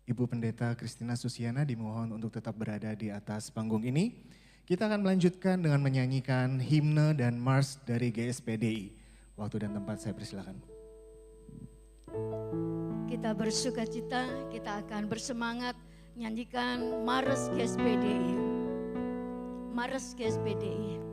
Ibu Pendeta Christina Susiana dimohon untuk tetap berada di atas panggung ini. Kita akan melanjutkan dengan menyanyikan himne dan mars dari GSPDI. Waktu dan tempat saya persilakan. Kita bersuka cita, kita akan bersemangat menyanyikan Mars GSPDI. Mars GSPDI.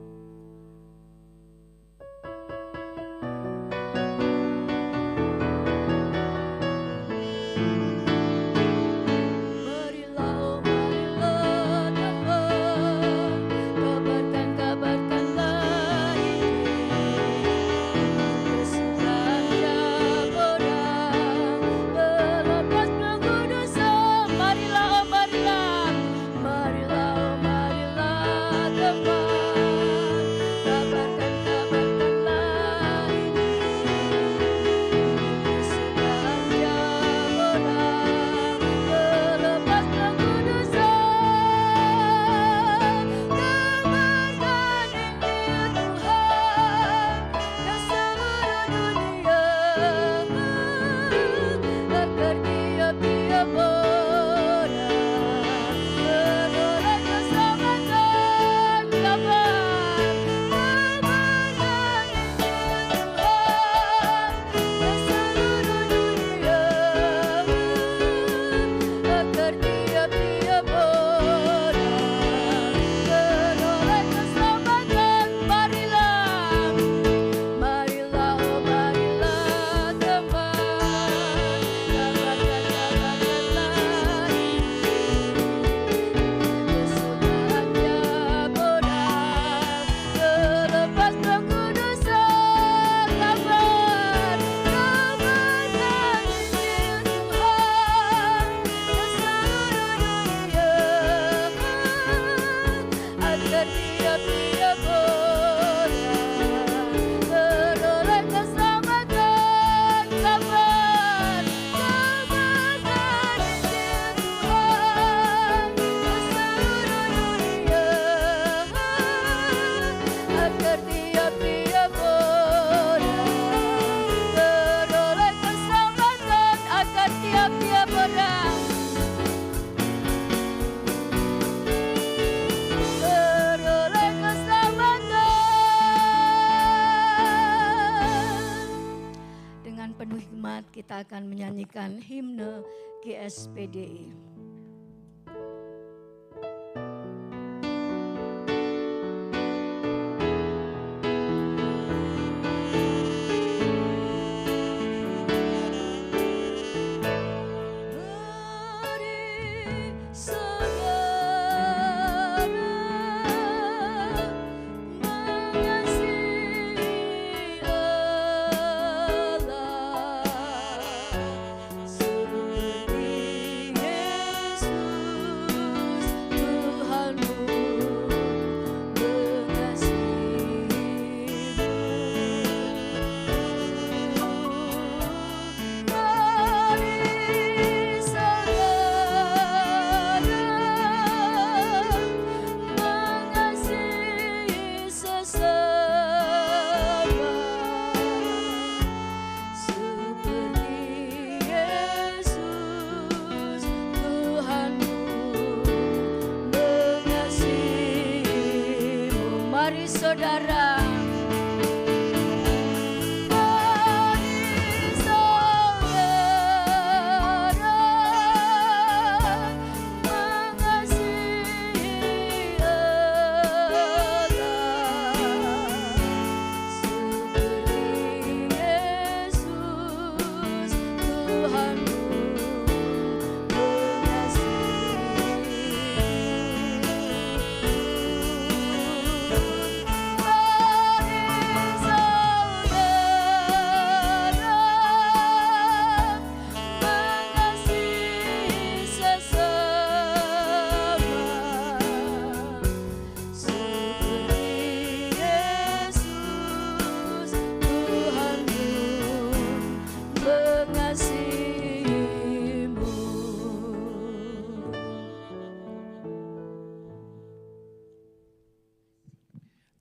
Kita akan menyanyikan himne GSPDI.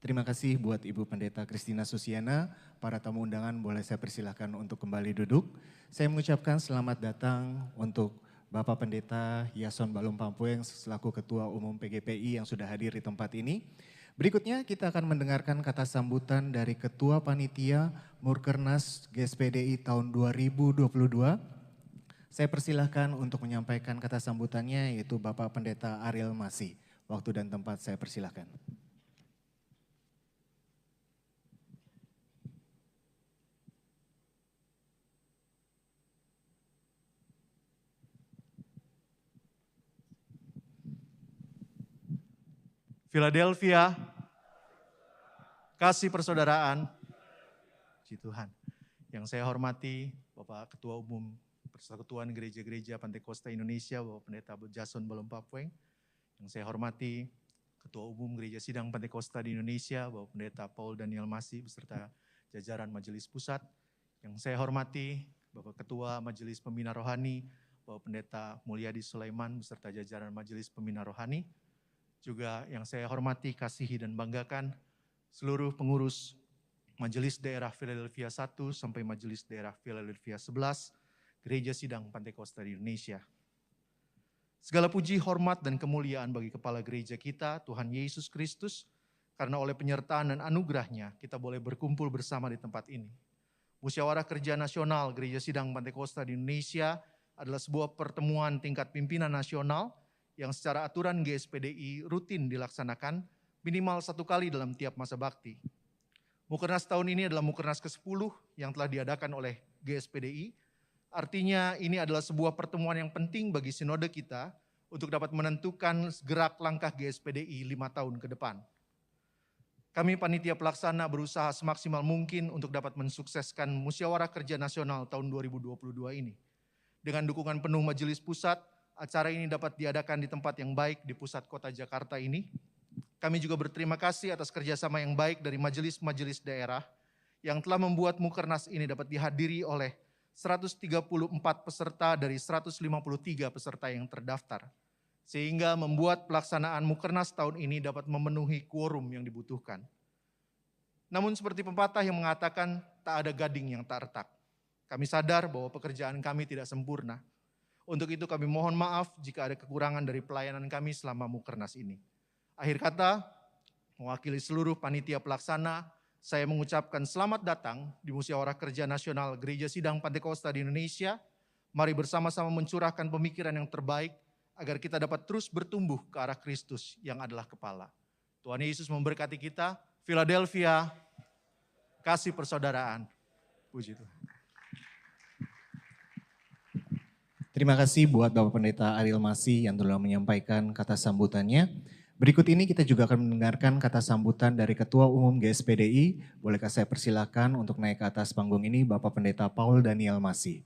Terima kasih buat Ibu Pendeta Christina Susiana. Para tamu undangan boleh saya persilahkan untuk kembali duduk. Saya mengucapkan selamat datang untuk Bapak Pendeta Yason Balum Pampueng selaku Ketua Umum PGPI yang sudah hadir di tempat ini. Berikutnya kita akan mendengarkan kata sambutan dari Ketua Panitia Murkernas GSPDI tahun 2022. Saya persilahkan untuk menyampaikan kata sambutannya yaitu Bapak Pendeta Ariel Masih. Waktu dan tempat saya persilahkan. Philadelphia, kasih persaudaraan, puji Tuhan. Yang saya hormati Bapak Ketua Umum Persekutuan Gereja-Gereja Pantekosta Indonesia, Bapak Pendeta Jason Balum Pampueng. Yang saya hormati Ketua Umum Gereja Sidang Pantekosta di Indonesia, Bapak Pendeta Paul Daniel Masih beserta jajaran Majelis Pusat. Yang saya hormati Bapak Ketua Majelis Pembina Rohani, Bapak Pendeta Mulyadi Sulaiman beserta jajaran Majelis Pembina Rohani. Juga yang saya hormati, kasihi dan banggakan seluruh pengurus Majelis Daerah Philadelphia 1 sampai Majelis Daerah Philadelphia 11, Gereja Sidang Pantekosta di Indonesia. Segala puji, hormat, dan kemuliaan bagi Kepala Gereja kita, Tuhan Yesus Kristus, karena oleh penyertaan dan anugerahnya kita boleh berkumpul bersama di tempat ini. Musyawarah Kerja Nasional Gereja Sidang Pantekosta di Indonesia adalah sebuah pertemuan tingkat pimpinan nasional yang secara aturan GSPDI rutin dilaksanakan minimal 1 kali dalam tiap masa bakti. Mukernas tahun ini adalah Mukernas ke-10 yang telah diadakan oleh GSPDI. Artinya ini adalah sebuah pertemuan yang penting bagi sinode kita untuk dapat menentukan gerak langkah GSPDI 5 tahun ke depan. Kami panitia pelaksana berusaha semaksimal mungkin untuk dapat mensukseskan Musyawarah Kerja Nasional tahun 2022 ini. Dengan dukungan penuh Majelis Pusat, acara ini dapat diadakan di tempat yang baik di pusat kota Jakarta ini. Kami juga berterima kasih atas kerjasama yang baik dari majelis-majelis daerah yang telah membuat Mukernas ini dapat dihadiri oleh 134 peserta dari 153 peserta yang terdaftar. Sehingga membuat pelaksanaan Mukernas tahun ini dapat memenuhi quorum yang dibutuhkan. Namun seperti pepatah yang mengatakan tak ada gading yang tak retak. Kami sadar bahwa pekerjaan kami tidak sempurna. Untuk itu kami mohon maaf jika ada kekurangan dari pelayanan kami selama Mukernas ini. Akhir kata, mewakili seluruh panitia pelaksana, saya mengucapkan selamat datang di Musyawarah Kerja Nasional Gereja Sidang Pantekosta di Indonesia. Mari bersama-sama mencurahkan pemikiran yang terbaik agar kita dapat terus bertumbuh ke arah Kristus yang adalah kepala. Tuhan Yesus memberkati kita. Philadelphia, kasih persaudaraan. Puji Tuhan. Terima kasih buat Bapak Pendeta Ariel Masih yang telah menyampaikan kata sambutannya. Berikut ini kita juga akan mendengarkan kata sambutan dari Ketua Umum GSPDI. Bolehkah saya persilakan untuk naik ke atas panggung ini Bapak Pendeta Paul Daniel Masih.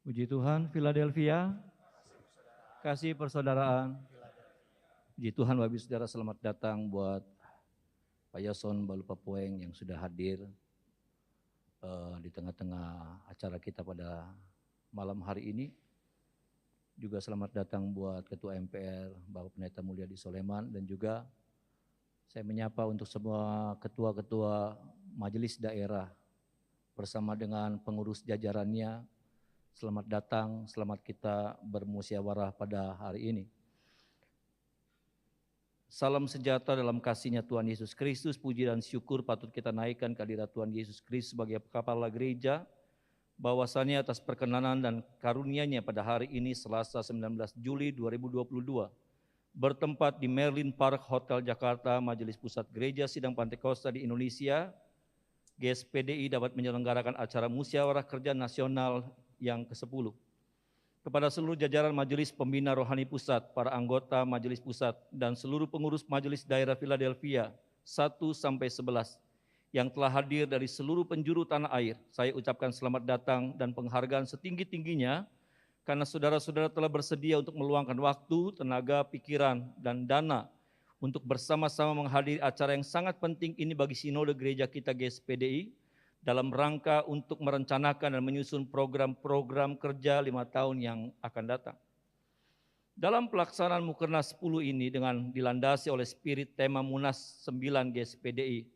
Puji Tuhan, Philadelphia, kasih persaudaraan. Puji Tuhan, Bapak Ibu Saudara, selamat datang buat Pak Yason Balum Pampueng yang sudah hadir di tengah-tengah acara kita pada malam hari ini. Juga selamat datang buat Ketua MPR, Bapak Pendeta Mulyadi Sulaiman, dan juga saya menyapa untuk semua ketua-ketua majelis daerah bersama dengan pengurus jajarannya. Selamat datang, selamat kita bermusyawarah pada hari ini. Salam sejahtera dalam kasih-Nya Tuhan Yesus Kristus, puji dan syukur patut kita naikkan kehadirat Tuhan Yesus Kristus sebagai kepala gereja, bahwasannya atas perkenanan dan karunia-Nya pada hari ini Selasa 19 Juli 2022, bertempat di Merlin Park Hotel Jakarta, Majelis Pusat Gereja Sidang Pantekosta di Indonesia, GSPDI dapat menyelenggarakan acara Musyawarah Kerja Nasional yang ke-10. Kepada seluruh jajaran Majelis Pembina Rohani Pusat, para anggota Majelis Pusat, dan seluruh pengurus Majelis Daerah Philadelphia 1-11 yang telah hadir dari seluruh penjuru tanah air, saya ucapkan selamat datang dan penghargaan setinggi-tingginya karena saudara-saudara telah bersedia untuk meluangkan waktu, tenaga, pikiran, dan dana untuk bersama-sama menghadiri acara yang sangat penting ini bagi Sinode Gereja kita GSPDI dalam rangka untuk merencanakan dan menyusun program-program kerja 5 tahun yang akan datang. Dalam pelaksanaan Mukernas 10 ini dengan dilandasi oleh spirit tema Munas 9 GSPDI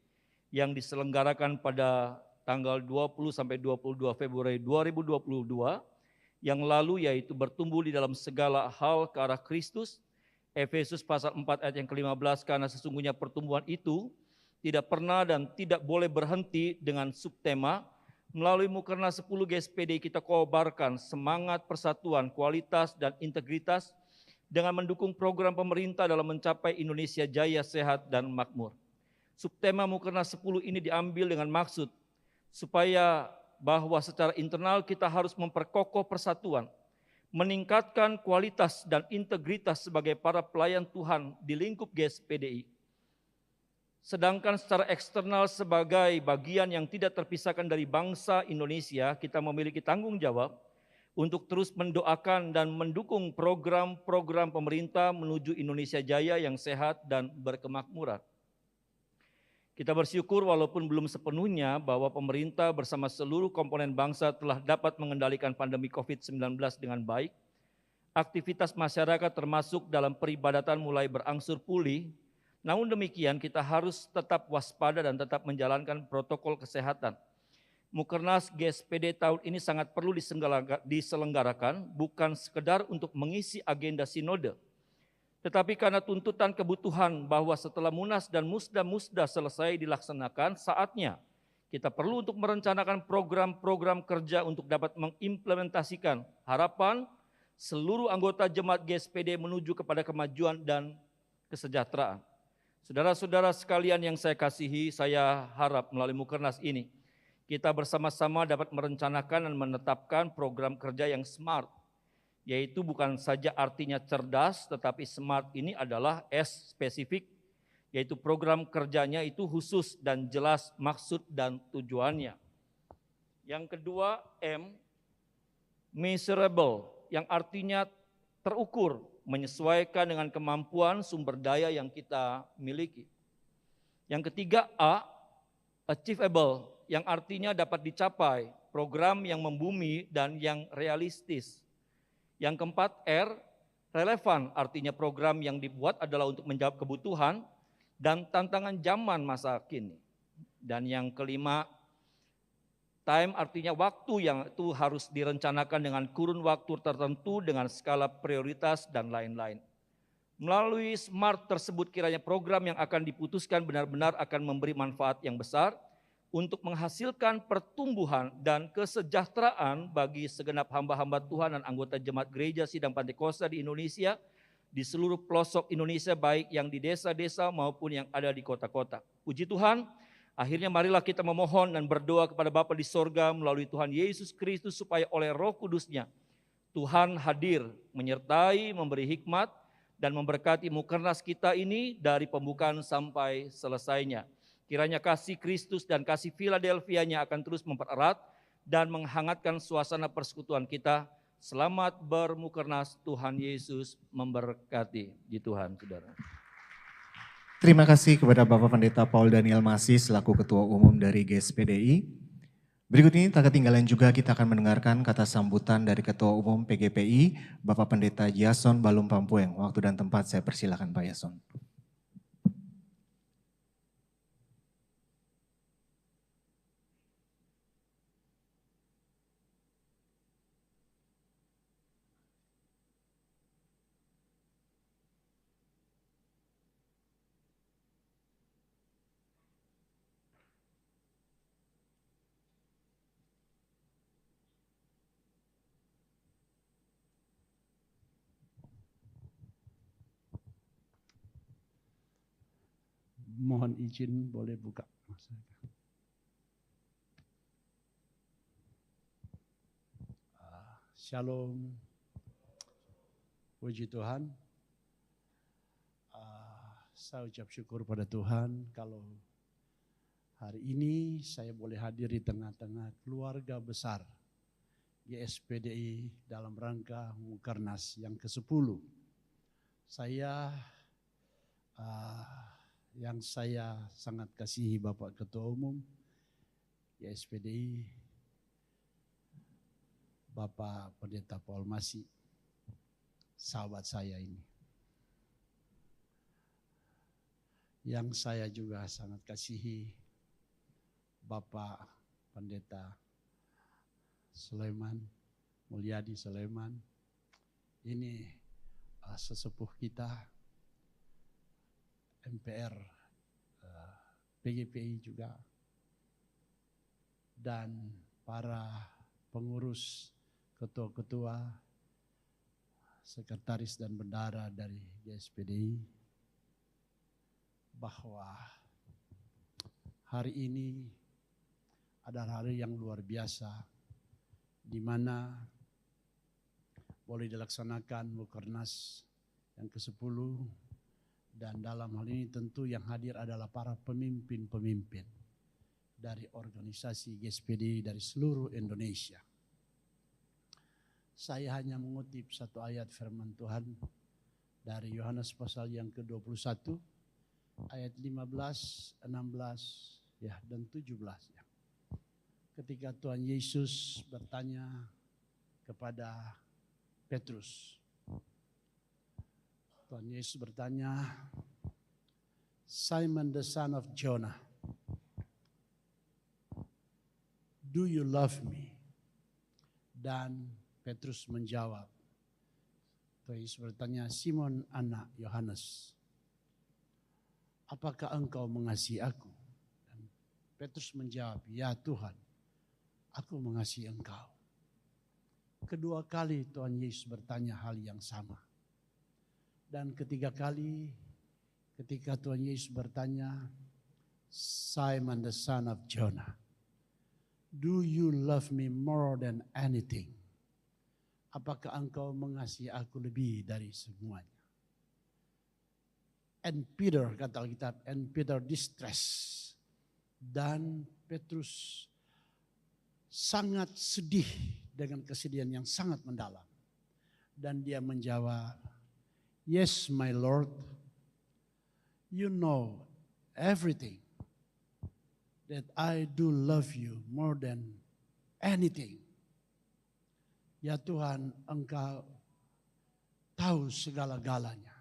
yang diselenggarakan pada tanggal 20-22 Februari 2022 yang lalu, yaitu bertumbuh di dalam segala hal ke arah Kristus, Efesus pasal 4 ayat yang ke-15, karena sesungguhnya pertumbuhan itu tidak pernah dan tidak boleh berhenti dengan subtema. Melalui Mukernas 10 GSPDI kita kobarkan semangat persatuan, kualitas, dan integritas dengan mendukung program pemerintah dalam mencapai Indonesia jaya, sehat, dan makmur. Subtema Mukernas 10 ini diambil dengan maksud supaya bahwa secara internal kita harus memperkokoh persatuan, meningkatkan kualitas dan integritas sebagai para pelayan Tuhan di lingkup GSPDI. Sedangkan secara eksternal sebagai bagian yang tidak terpisahkan dari bangsa Indonesia, kita memiliki tanggung jawab untuk terus mendoakan dan mendukung program-program pemerintah menuju Indonesia jaya yang sehat dan berkemakmuran. Kita bersyukur walaupun belum sepenuhnya bahwa pemerintah bersama seluruh komponen bangsa telah dapat mengendalikan pandemi COVID-19 dengan baik. Aktivitas masyarakat termasuk dalam peribadatan mulai berangsur pulih. Namun demikian kita harus tetap waspada dan tetap menjalankan protokol kesehatan. Mukernas GSPD tahun ini sangat perlu diselenggarakan bukan sekedar untuk mengisi agenda sinode, tetapi karena tuntutan kebutuhan bahwa setelah Munas dan Musda selesai dilaksanakan, saatnya kita perlu untuk merencanakan program-program kerja untuk dapat mengimplementasikan harapan seluruh anggota jemaat GSPD menuju kepada kemajuan dan kesejahteraan. Saudara-saudara sekalian yang saya kasihi, saya harap melalui Mukernas ini, kita bersama-sama dapat merencanakan dan menetapkan program kerja yang smart, yaitu bukan saja artinya cerdas, tetapi smart ini adalah S spesifik, yaitu program kerjanya itu khusus dan jelas maksud dan tujuannya. Yang kedua, M, measurable, yang artinya terukur, menyesuaikan dengan kemampuan sumber daya yang kita miliki. Yang ketiga, A, achievable, yang artinya dapat dicapai, program yang membumi dan yang realistis. Yang keempat, R, relevan, artinya program yang dibuat adalah untuk menjawab kebutuhan dan tantangan zaman masa kini. Dan yang kelima, time, artinya waktu yang itu harus direncanakan dengan kurun waktu tertentu dengan skala prioritas dan lain-lain. Melalui SMART tersebut kiranya program yang akan diputuskan benar-benar akan memberi manfaat yang besar untuk menghasilkan pertumbuhan dan kesejahteraan bagi segenap hamba-hamba Tuhan dan anggota jemaat gereja sidang Pantekosta di Indonesia, di seluruh pelosok Indonesia, baik yang di desa-desa maupun yang ada di kota-kota. Puji Tuhan, akhirnya marilah kita memohon dan berdoa kepada Bapa di sorga melalui Tuhan Yesus Kristus supaya oleh Roh Kudus-Nya Tuhan hadir, menyertai, memberi hikmat, dan memberkati Mukernas kita ini dari pembukaan sampai selesainya. Kiranya kasih Kristus dan kasih Philadelphia-nya akan terus mempererat dan menghangatkan suasana persekutuan kita. Selamat bermukernas, Tuhan Yesus memberkati. Di Tuhan, saudara. Terima kasih kepada Bapak Pendeta Paul Daniel Masih selaku Ketua Umum dari GSPDI. Berikut ini tak ketinggalan juga kita akan mendengarkan kata sambutan dari Ketua Umum PGPI, Bapak Pendeta Yason Balum Pampueng. Waktu dan tempat saya persilakan Pak Yason. Mohon izin boleh buka. Shalom, puji Tuhan. Saya ucap syukur pada Tuhan kalau hari ini saya boleh hadir di tengah-tengah keluarga besar GSPDI dalam rangka Mukernas yang ke-10. Yang saya sangat kasihi Bapak Ketua Umum GSPDI, Bapak Pendeta Paul Masih, sahabat saya ini. Yang saya juga sangat kasihi Bapak Pendeta Sulaiman, Mulyadi Sulaiman. Ini sesepuh kita, MPR, PGPI juga, dan para pengurus, ketua-ketua, sekretaris dan bendara dari GSPDI, bahwa hari ini adalah hari yang luar biasa di mana boleh dilaksanakan Mukernas yang ke-10, dan dalam hal ini tentu yang hadir adalah para pemimpin-pemimpin dari organisasi GSPDI dari seluruh Indonesia. Saya hanya mengutip satu ayat firman Tuhan dari Yohanes pasal yang ke-21, ayat 15, 16, dan 17. Ketika Tuhan Yesus bertanya kepada Petrus, Tuhan Yesus bertanya, Simon the son of Jonah, do you love me? Dan Petrus menjawab, Tuhan Yesus bertanya, Simon anak Yohanes, apakah engkau mengasihi aku? Dan Petrus menjawab, ya Tuhan, aku mengasihi engkau. Kedua kali Tuhan Yesus bertanya hal yang sama. Dan ketiga kali ketika Tuhan Yesus bertanya, Simon the son of Jonah, do you love me more than anything? Apakah engkau mengasihi aku lebih dari semuanya? And Peter, kata Alkitab, and Peter distressed. Dan Petrus sangat sedih dengan kesedihan yang sangat mendalam. Dan dia menjawab, yes my Lord, you know everything, that I do love you more than anything. Ya Tuhan, engkau tahu segala-galanya,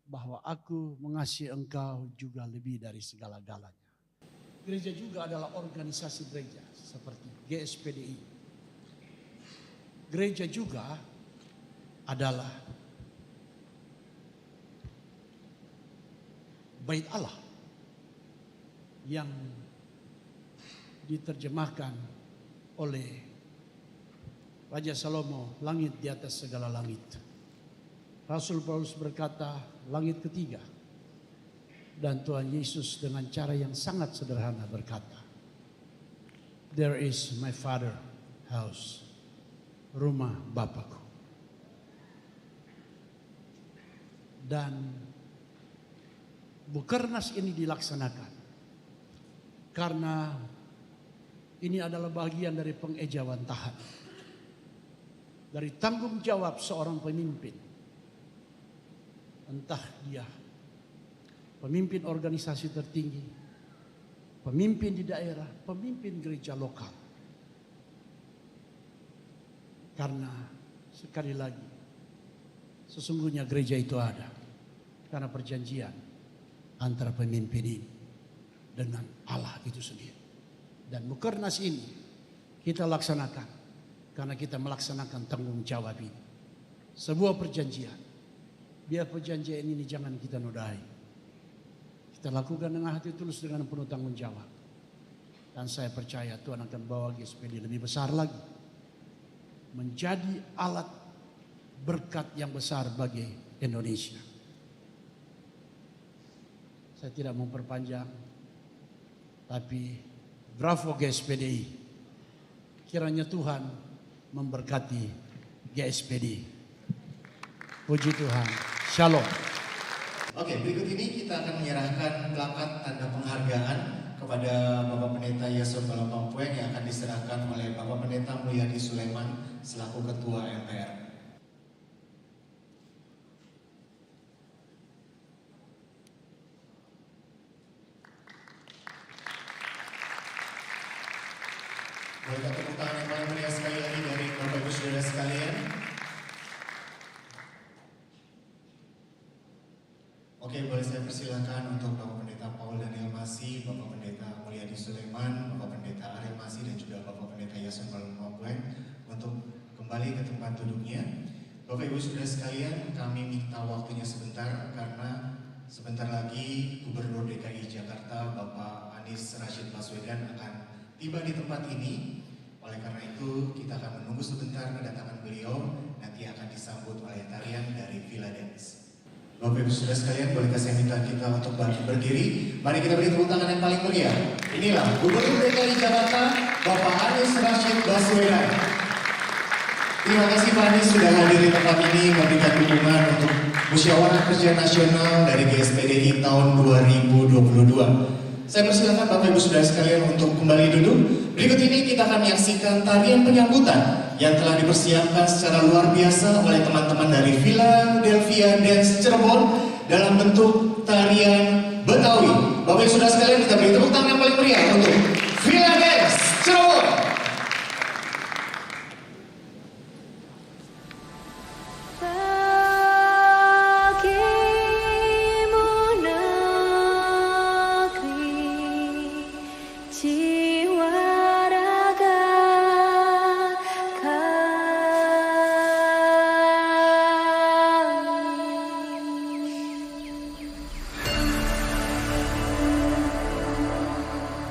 bahwa aku mengasihi engkau juga lebih dari segala-galanya. Gereja juga adalah organisasi gereja seperti GSPDI. Gereja juga adalah Bait Allah yang diterjemahkan oleh Raja Salomo, langit di atas segala langit. Rasul Paulus berkata, langit ketiga. Dan Tuhan Yesus dengan cara yang sangat sederhana berkata, there is my Father house, rumah Bapakku. Dan Mukernas ini dilaksanakan karena ini adalah bagian dari pengejawantahan, dari tanggung jawab seorang pemimpin. Entah dia pemimpin organisasi tertinggi, pemimpin di daerah, pemimpin gereja lokal. Karena sekali lagi, sesungguhnya gereja itu ada karena perjanjian antara pemimpin ini dengan Allah itu sendiri. Dan Mukernas ini kita laksanakan karena kita melaksanakan tanggung jawab ini. Sebuah perjanjian. Biar perjanjian ini jangan kita nodai. Kita lakukan dengan hati tulus dengan penuh tanggung jawab. Dan saya percaya Tuhan akan bawa GSPDI lebih besar lagi. Menjadi alat berkat yang besar bagi Indonesia. Saya tidak memperpanjang. Tapi bravo GSPDI. Kiranya Tuhan memberkati GSPD. Puji Tuhan. Shalom. Oke, berikut ini kita akan menyerahkan plakat tanda penghargaan kepada Bapak Pendeta Yason Balapampueng yang akan diserahkan oleh Bapak Pendeta Mulyadi Sulaiman selaku Ketua MPR. Boleh tepuk tangan yang paling meriah sekali lagi dari Bapak Ibu Saudara sekalian. Oke, boleh saya persilakan untuk Bapak Pendeta Paul Daniel Masih, Bapak Pendeta Mulyadi Sulaiman, Bapak Pendeta Ariel Masih, dan juga Bapak Pendeta Yason Balapampueng untuk kembali ke tempat duduknya. Bapak Ibu Saudara sekalian, kami minta waktunya sebentar karena sebentar lagi Gubernur DKI Jakarta Bapak Anies Rashid Baswedan akan tiba di tempat ini. Oleh karena itu, kita akan menunggu sebentar kedatangan beliau, nanti akan disambut oleh tarian dari Villa Dance. Bapak Ibu Saudara sekalian, bolehkah saya minta kita untuk berdiri? Mari kita beri tepuk tangan yang paling meriah. Inilah Gubernur DKI Jakarta, Bapak Anies Rashid Baswedan. Terima kasih Pak Anies sudah hadir di tempat ini memberikan dukungan untuk Musyawarah Kerja Nasional dari GSPDI tahun 2022. Saya persilakan Bapak Ibu Saudara sekalian untuk kembali duduk. Berikut ini kita akan menyaksikan tarian penyambutan yang telah dipersiapkan secara luar biasa oleh teman-teman dari Philadelphia Dance Cirebon dalam bentuk tarian Betawi. Bapak Ibu Saudara sekalian, kita beri tepuk tangan yang paling meriah untuk Phila Dance Cirebon.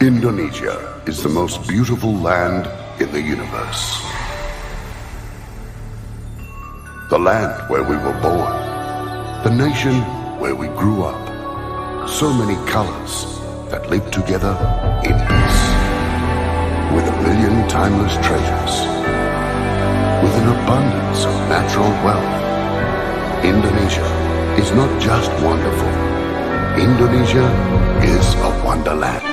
Indonesia is the most beautiful land in the universe. The land where we were born. The nation where we grew up. So many colors that live together in peace. With 1 million timeless treasures. With an abundance of natural wealth. Indonesia is not just wonderful. Indonesia is a wonderland.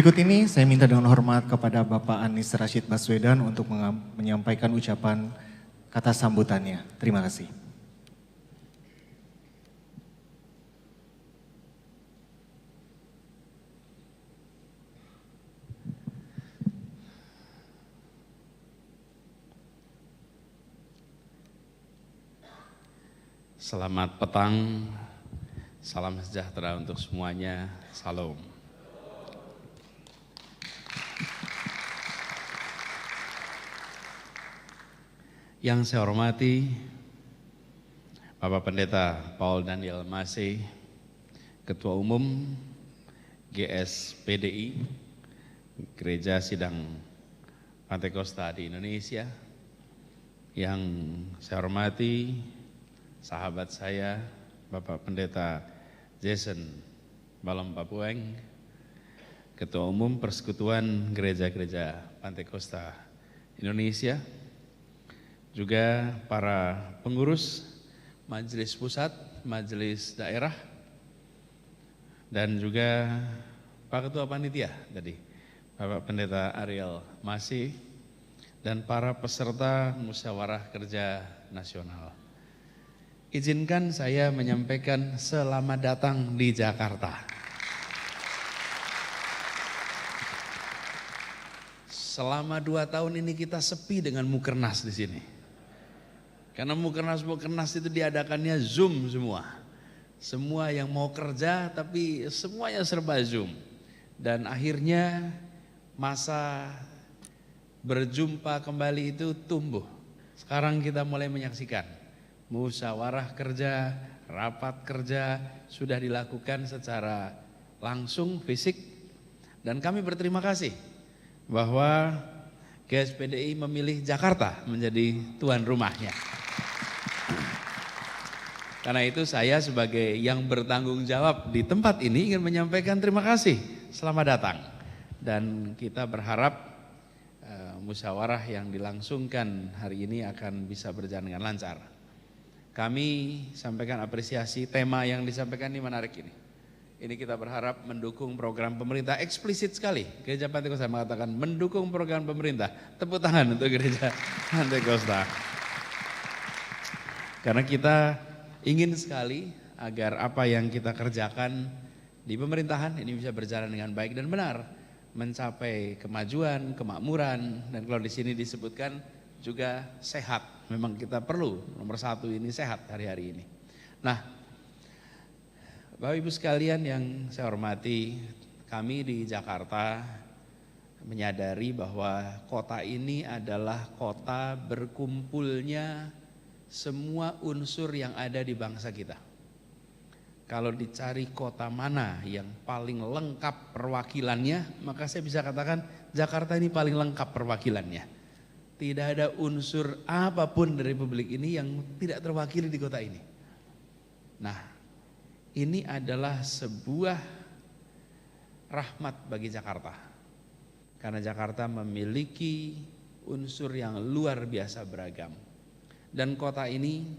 Berikut ini saya minta dengan hormat kepada Bapak Anies Rashid Baswedan untuk menyampaikan ucapan kata sambutannya. Terima kasih. Selamat petang, salam sejahtera untuk semuanya, salam. Yang saya hormati Bapak Pendeta Paul Daniel Masih, Ketua Umum GSPDI, Gereja Sidang Pantekosta di Indonesia. Yang saya hormati sahabat saya, Bapak Pendeta Jason Balompapueng, Ketua Umum Persekutuan Gereja-Gereja Pantekosta Indonesia, juga para pengurus Majelis Pusat, Majelis Daerah, dan juga Pak Ketua Panitia tadi, Bapak Pendeta Ariel Masih, dan para peserta Musyawarah Kerja Nasional. Izinkan saya menyampaikan selamat datang di Jakarta. Selama 2 tahun ini kita sepi dengan Mukernas di sini. Karena Mukernas itu diadakannya Zoom semua. Semua yang mau kerja tapi semuanya serba Zoom. Dan akhirnya masa berjumpa kembali itu tumbuh. Sekarang kita mulai menyaksikan musyawarah kerja, rapat kerja sudah dilakukan secara langsung fisik. Dan kami berterima kasih bahwa GSPDI memilih Jakarta menjadi tuan rumahnya. Karena itu saya sebagai yang bertanggung jawab di tempat ini ingin menyampaikan terima kasih, selamat datang. Dan kita berharap musyawarah yang dilangsungkan hari ini akan bisa berjalan dengan lancar. Kami sampaikan apresiasi, tema yang disampaikan ini menarik ini. Ini kita berharap mendukung program pemerintah, eksplisit sekali. Gereja Pantekosta mengatakan mendukung program pemerintah. Tepuk tangan untuk Gereja Pantekosta. Karena kita ingin sekali agar apa yang kita kerjakan di pemerintahan ini bisa berjalan dengan baik dan benar, mencapai kemajuan, kemakmuran, dan kalau di sini disebutkan juga sehat. Memang kita perlu nomor 1 ini sehat hari-hari ini. Nah, Bapak Ibu sekalian yang saya hormati, kami di Jakarta menyadari bahwa kota ini adalah kota berkumpulnya semua unsur yang ada di bangsa kita. Kalau dicari kota mana yang paling lengkap perwakilannya, maka saya bisa katakan Jakarta ini paling lengkap perwakilannya. Tidak ada unsur apapun dari Republik ini yang tidak terwakili di kota ini. Nah, ini adalah sebuah rahmat bagi Jakarta. Karena Jakarta memiliki unsur yang luar biasa beragam. Dan kota ini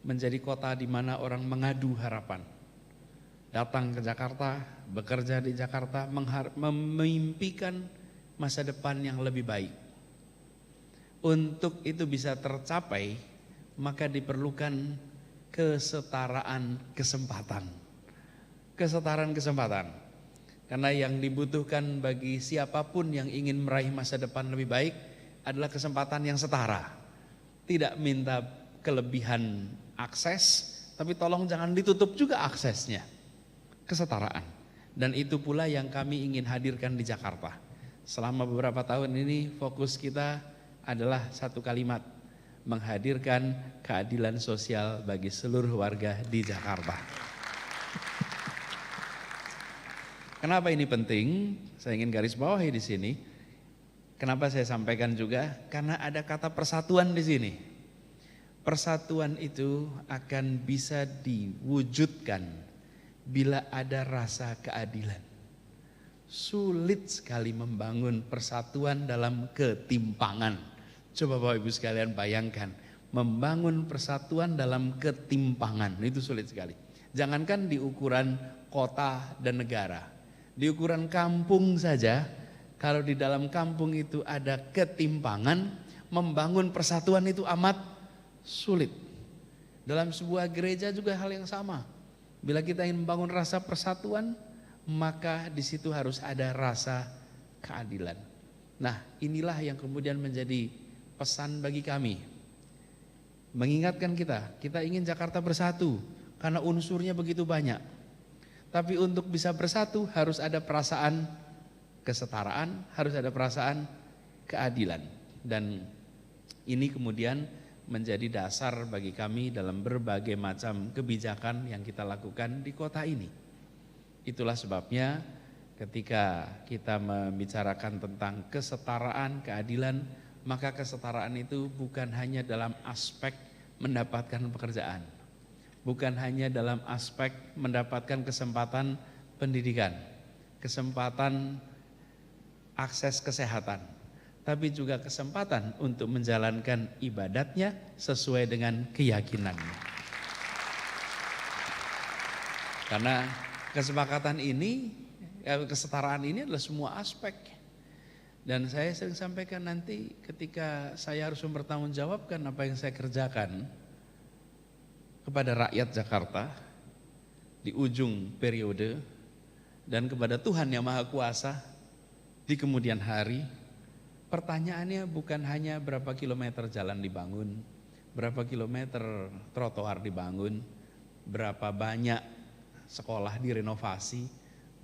menjadi kota di mana orang mengadu harapan. Datang ke Jakarta, bekerja di Jakarta, memimpikan masa depan yang lebih baik. Untuk itu bisa tercapai, maka diperlukan kesetaraan kesempatan. Kesetaraan kesempatan. Karena yang dibutuhkan bagi siapapun yang ingin meraih masa depan lebih baik adalah kesempatan yang setara. Tidak minta kelebihan akses, tapi tolong jangan ditutup juga aksesnya. Kesetaraan. Dan itu pula yang kami ingin hadirkan di Jakarta. Selama beberapa tahun ini fokus kita adalah satu kalimat, menghadirkan keadilan sosial bagi seluruh warga di Jakarta. Kenapa ini penting? Saya ingin garis bawahi di sini. Kenapa saya sampaikan juga? Karena ada kata persatuan di sini. Persatuan itu akan bisa diwujudkan bila ada rasa keadilan. Sulit sekali membangun persatuan dalam ketimpangan. Coba Bapak Ibu sekalian bayangkan, membangun persatuan dalam ketimpangan itu sulit sekali. Jangankan di ukuran kota dan negara, Di ukuran kampung saja, kalau di dalam kampung itu ada ketimpangan, membangun persatuan itu amat sulit. Dalam sebuah gereja juga hal yang sama. Bila kita ingin membangun rasa persatuan, maka di situ harus ada rasa keadilan. Nah, inilah yang kemudian menjadi pesan bagi kami. Mengingatkan kita ingin Jakarta bersatu karena unsurnya begitu banyak. Tapi untuk bisa bersatu harus ada perasaan kesetaraan, harus ada perasaan keadilan. Dan ini kemudian menjadi dasar bagi kami dalam berbagai macam kebijakan yang kita lakukan di kota ini. Itulah sebabnya ketika kita membicarakan tentang kesetaraan, keadilan, maka kesetaraan itu bukan hanya dalam aspek mendapatkan pekerjaan, bukan hanya dalam aspek mendapatkan kesempatan pendidikan, kesempatan akses kesehatan, tapi juga kesempatan untuk menjalankan ibadatnya sesuai dengan keyakinannya. Karena kesepakatan ini, kesetaraan ini adalah semua aspek. Dan saya sering sampaikan nanti ketika saya harus mempertanggungjawabkan apa yang saya kerjakan kepada rakyat Jakarta di ujung periode dan kepada Tuhan yang Maha Kuasa di kemudian hari, pertanyaannya bukan hanya berapa kilometer jalan dibangun, berapa kilometer trotoar dibangun, berapa banyak sekolah direnovasi,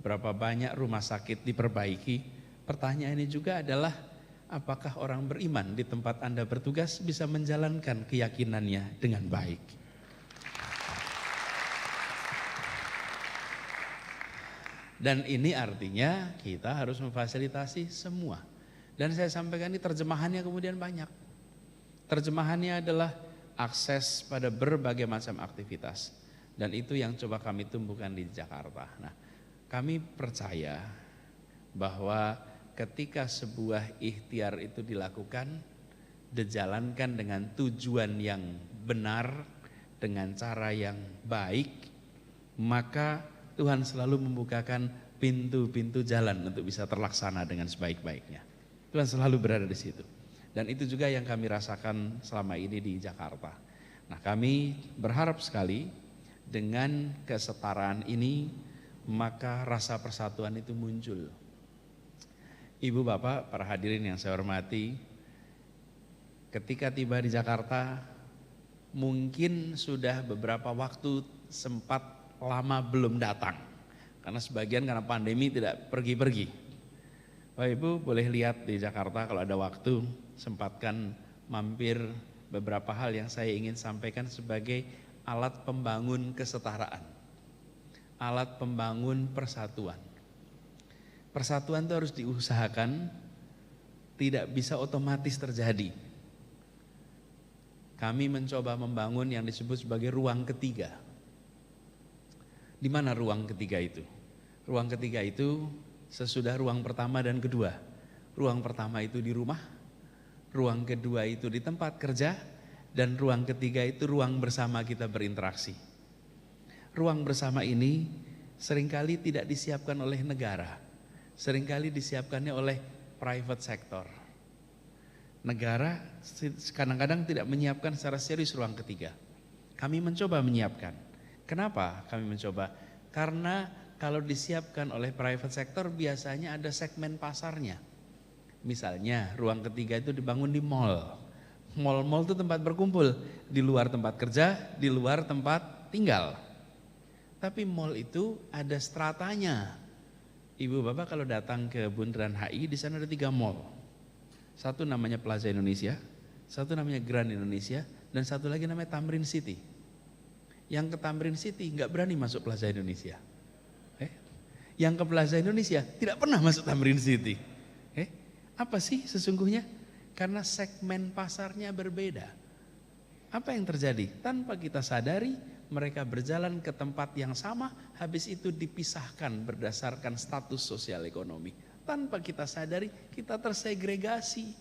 berapa banyak rumah sakit diperbaiki. Pertanyaan ini juga adalah apakah orang beriman di tempat Anda bertugas bisa menjalankan keyakinannya dengan baik. Dan ini artinya kita harus memfasilitasi semua. Dan saya sampaikan ini terjemahannya kemudian banyak. Terjemahannya adalah akses pada berbagai macam aktivitas. Dan itu yang coba kami tumbuhkan di Jakarta. Nah, kami percaya bahwa ketika sebuah ikhtiar itu dilakukan, dijalankan dengan tujuan yang benar, dengan cara yang baik, maka Tuhan selalu membukakan pintu-pintu jalan untuk bisa terlaksana dengan sebaik-baiknya. Tuhan selalu berada di situ. Dan itu juga yang kami rasakan selama ini di Jakarta. Nah, kami berharap sekali dengan kesetaraan ini, maka rasa persatuan itu muncul. Ibu bapak, para hadirin yang saya hormati, ketika tiba di Jakarta, mungkin sudah beberapa waktu sempat lama belum datang. Karena sebagian karena pandemi tidak pergi-pergi. Bapak Ibu boleh lihat di Jakarta kalau ada waktu, sempatkan mampir beberapa hal yang saya ingin sampaikan sebagai alat pembangun kesetaraan. Alat pembangun persatuan. Persatuan itu harus diusahakan, tidak bisa otomatis terjadi. Kami mencoba membangun yang disebut sebagai ruang ketiga. Di mana ruang ketiga itu? Ruang ketiga itu sesudah ruang pertama dan kedua. Ruang pertama itu di rumah, ruang kedua itu di tempat kerja, dan ruang ketiga itu ruang bersama kita berinteraksi. Ruang bersama ini seringkali tidak disiapkan oleh negara. Seringkali disiapkannya oleh private sector. Negara kadang-kadang tidak menyiapkan secara serius ruang ketiga. Kami mencoba menyiapkan. Kenapa kami mencoba? Karena kalau disiapkan oleh private sector biasanya ada segmen pasarnya. Misalnya ruang ketiga itu dibangun di mall. Mall-mall itu tempat berkumpul, di luar tempat kerja, di luar tempat tinggal. Tapi mall itu ada stratanya. Ibu bapak kalau datang ke Bundaran HI, di sana ada 3 mall. Satu namanya Plaza Indonesia, satu namanya Grand Indonesia, dan satu lagi namanya Tamrin City. Yang ke Tamrin City nggak berani masuk Plaza Indonesia. Yang ke Plaza Indonesia tidak pernah masuk Tamrin City. Apa sih sesungguhnya? Karena segmen pasarnya berbeda. Apa yang terjadi? Tanpa kita sadari, mereka berjalan ke tempat yang sama, habis itu dipisahkan berdasarkan status sosial ekonomi. Tanpa kita sadari, kita tersegregasi.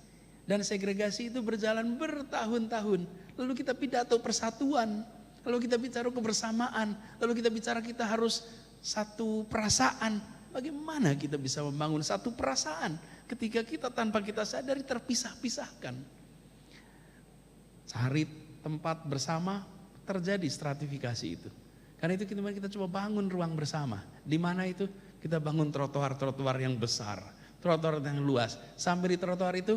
Dan segregasi itu berjalan bertahun-tahun. Lalu kita pidato persatuan, lalu kita bicara kebersamaan, lalu kita bicara kita harus satu perasaan. bagaimana kita bisa membangun satu perasaan ketika kita tanpa kita sadari terpisah-pisahkan. Cari tempat bersama, terjadi stratifikasi itu. Karena itu kita coba bangun ruang bersama. Di mana itu? Kita bangun trotoar-trotoar yang besar, trotoar yang luas. Sampai di trotoar itu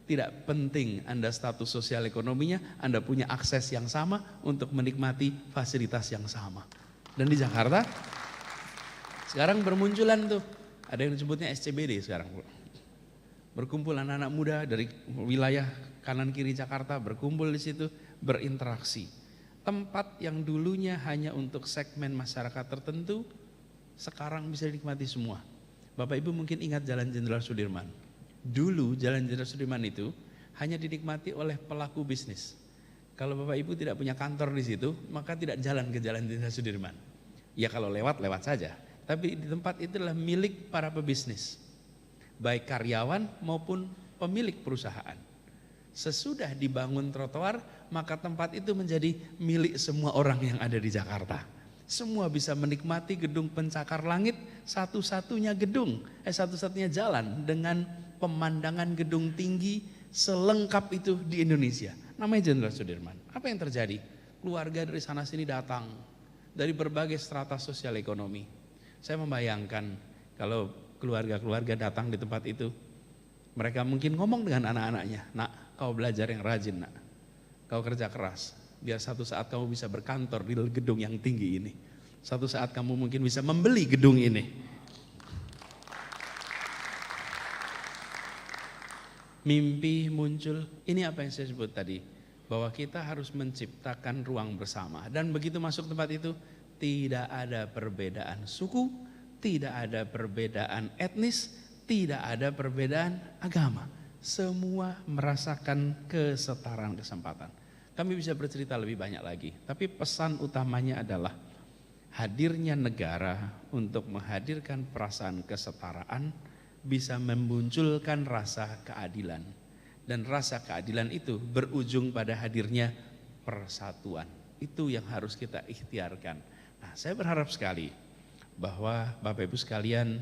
tidak penting Anda status sosial ekonominya, Anda punya akses yang sama untuk menikmati fasilitas yang sama. Dan di Jakarta sekarang bermunculan tuh, ada yang disebutnya SCBD sekarang. Berkumpul anak-anak muda dari wilayah kanan kiri Jakarta, berkumpul di situ, berinteraksi. Tempat yang dulunya hanya untuk segmen masyarakat tertentu, sekarang bisa dinikmati semua. Bapak Ibu mungkin ingat Jalan Jenderal Sudirman. Dulu Jalan Jenderal Sudirman itu hanya dinikmati oleh pelaku bisnis. Kalau Bapak Ibu tidak punya kantor di situ, maka tidak jalan ke Jalan Jenderal Sudirman. Ya kalau lewat saja. Tapi di tempat itu adalah milik para pebisnis. Baik karyawan maupun pemilik perusahaan. Sesudah dibangun trotoar, maka tempat itu menjadi milik semua orang yang ada di Jakarta. Semua bisa menikmati gedung pencakar langit, satu-satunya jalan dengan pemandangan gedung tinggi selengkap itu di Indonesia. Namanya Jenderal Sudirman. Apa yang terjadi? Keluarga dari sana sini datang, dari berbagai strata sosial ekonomi. Saya membayangkan kalau keluarga-keluarga datang di tempat itu, mereka mungkin ngomong dengan anak-anaknya, "Nak, kau belajar yang rajin, nak. Kau kerja keras. Biar satu saat kamu bisa berkantor di gedung yang tinggi ini. Satu saat kamu mungkin bisa membeli gedung ini." Mimpi muncul, ini apa yang saya sebut tadi. Bahwa kita harus menciptakan ruang bersama. Dan begitu masuk tempat itu, tidak ada perbedaan suku, tidak ada perbedaan etnis, tidak ada perbedaan agama. Semua merasakan kesetaraan kesempatan. Kami bisa bercerita lebih banyak lagi, tapi pesan utamanya adalah hadirnya negara untuk menghadirkan perasaan kesetaraan bisa memunculkan rasa keadilan. Dan rasa keadilan itu berujung pada hadirnya persatuan. Itu yang harus kita ikhtiarkan. Nah, saya berharap sekali bahwa Bapak Ibu sekalian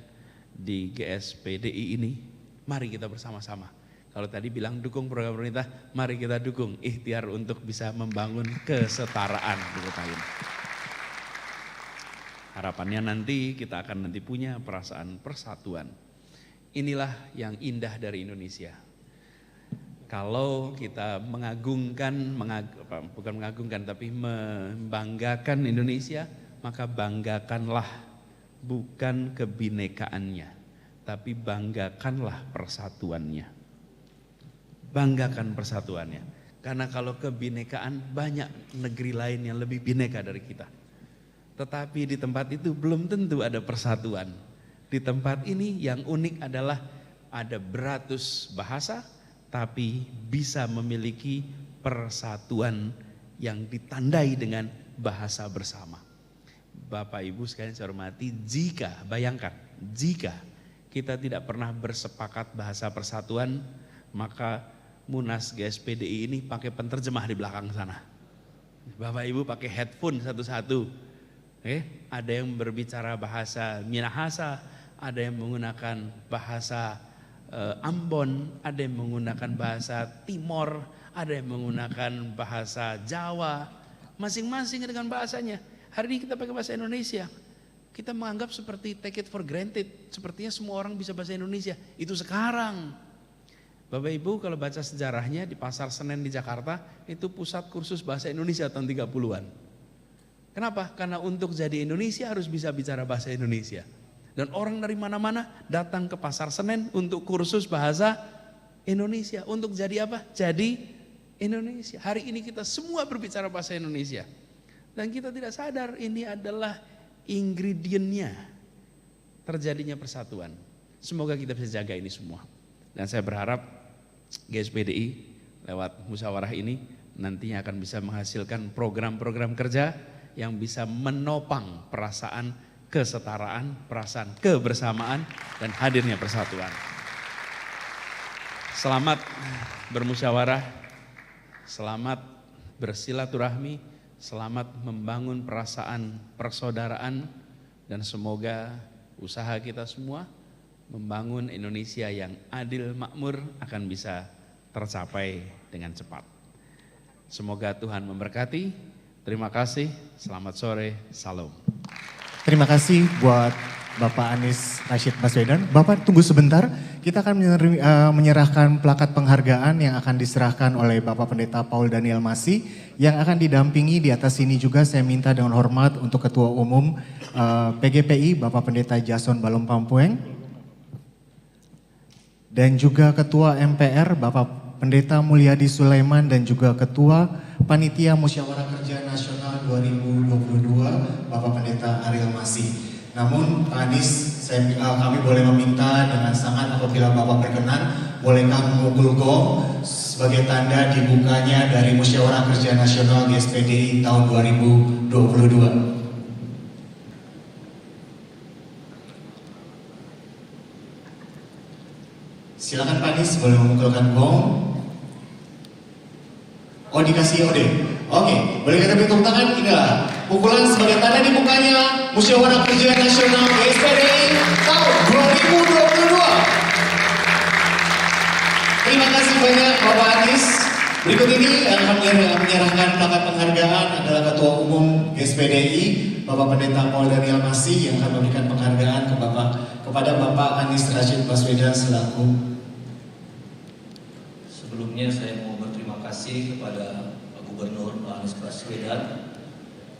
di GSPDI ini, mari kita bersama-sama. Kalau tadi bilang dukung program pemerintah, mari kita dukung ikhtiar untuk bisa membangun kesetaraan di kota ini. Harapannya nanti kita akan punya perasaan persatuan. Inilah yang indah dari Indonesia. Kalau kita membanggakan Indonesia, maka banggakanlah bukan kebinekaannya, tapi banggakanlah persatuannya. Banggakan persatuannya. Karena kalau kebinekaan, banyak negeri lain yang lebih bineka dari kita. Tetapi di tempat itu belum tentu ada persatuan. Di tempat ini yang unik adalah ada beratus bahasa, tapi bisa memiliki persatuan yang ditandai dengan bahasa bersama. Bapak Ibu sekalian saya hormati, jika kita tidak pernah bersepakat bahasa persatuan, maka Munas GSPDI ini pakai penterjemah di belakang sana. Bapak Ibu pakai headphone satu-satu. Ada yang berbicara bahasa Minahasa, ada yang menggunakan bahasa Ambon, ada yang menggunakan bahasa Timor, ada yang menggunakan bahasa Jawa. Masing-masing dengan bahasanya. Hari ini kita pakai bahasa Indonesia. Kita menganggap seperti take it for granted. Sepertinya semua orang bisa bahasa Indonesia. Itu sekarang. Bapak Ibu kalau baca sejarahnya di Pasar Senen di Jakarta, itu pusat kursus bahasa Indonesia tahun 30-an. Kenapa? Karena untuk jadi Indonesia harus bisa bicara bahasa Indonesia. Dan orang dari mana-mana datang ke Pasar Senen untuk kursus bahasa Indonesia. Untuk jadi apa? Jadi Indonesia. Hari ini kita semua berbicara bahasa Indonesia. Dan kita tidak sadar ini adalah ingredientnya terjadinya persatuan. Semoga kita bisa jaga ini semua. Dan saya berharap GSPDI lewat musyawarah ini nantinya akan bisa menghasilkan program-program kerja yang bisa menopang perasaan kesetaraan, perasaan kebersamaan, dan hadirnya persatuan. Selamat bermusyawarah, selamat bersilaturahmi, selamat membangun perasaan persaudaraan, dan semoga usaha kita semua membangun Indonesia yang adil makmur akan bisa tercapai dengan cepat. Semoga Tuhan memberkati. Terima kasih, selamat sore, salam. Terima kasih buat Bapak Anies Rashid Baswedan. Bapak tunggu sebentar, kita akan menyerahkan plakat penghargaan yang akan diserahkan oleh Bapak Pendeta Paul Daniel Masih, yang akan didampingi di atas sini juga saya minta dengan hormat untuk Ketua Umum PGPI Bapak Pendeta Jason Balom Pampueng, dan juga Ketua MPR Bapak Pendeta Mulyadi Sulaiman, dan juga Ketua Panitia Musyawarah Kerja Nasional 2022 Bapak Pendeta Ariel Masih. Namun Pak Anies, kami boleh meminta dengan sangat apabila Bapak berkenan, bolehkah memukul gong sebagai tanda dibukanya dari Musyawarah Kerja Nasional GSPDI tahun 2022. Silakan Pak Anies, boleh memukulkan gong. Oh, dikasih ode. Oke, boleh kita beri tepuk tangan? Inilah pukulan sebagai tanda dibukanya Musyawarah Kerja Nasional GSPDI tahun 2022. Terima kasih banyak Bapak Anies. Berikut ini yang akan menyerahkan plakat penghargaan adalah Ketua Umum GSPDI Bapak Pendeta Paul Daniel Masih, yang akan memberikan penghargaan kepada Bapak Anies Rashid Baswedan selaku. Sebelumnya saya mau berterima kasih kepada Pak Gubernur Pak Anies Baswedan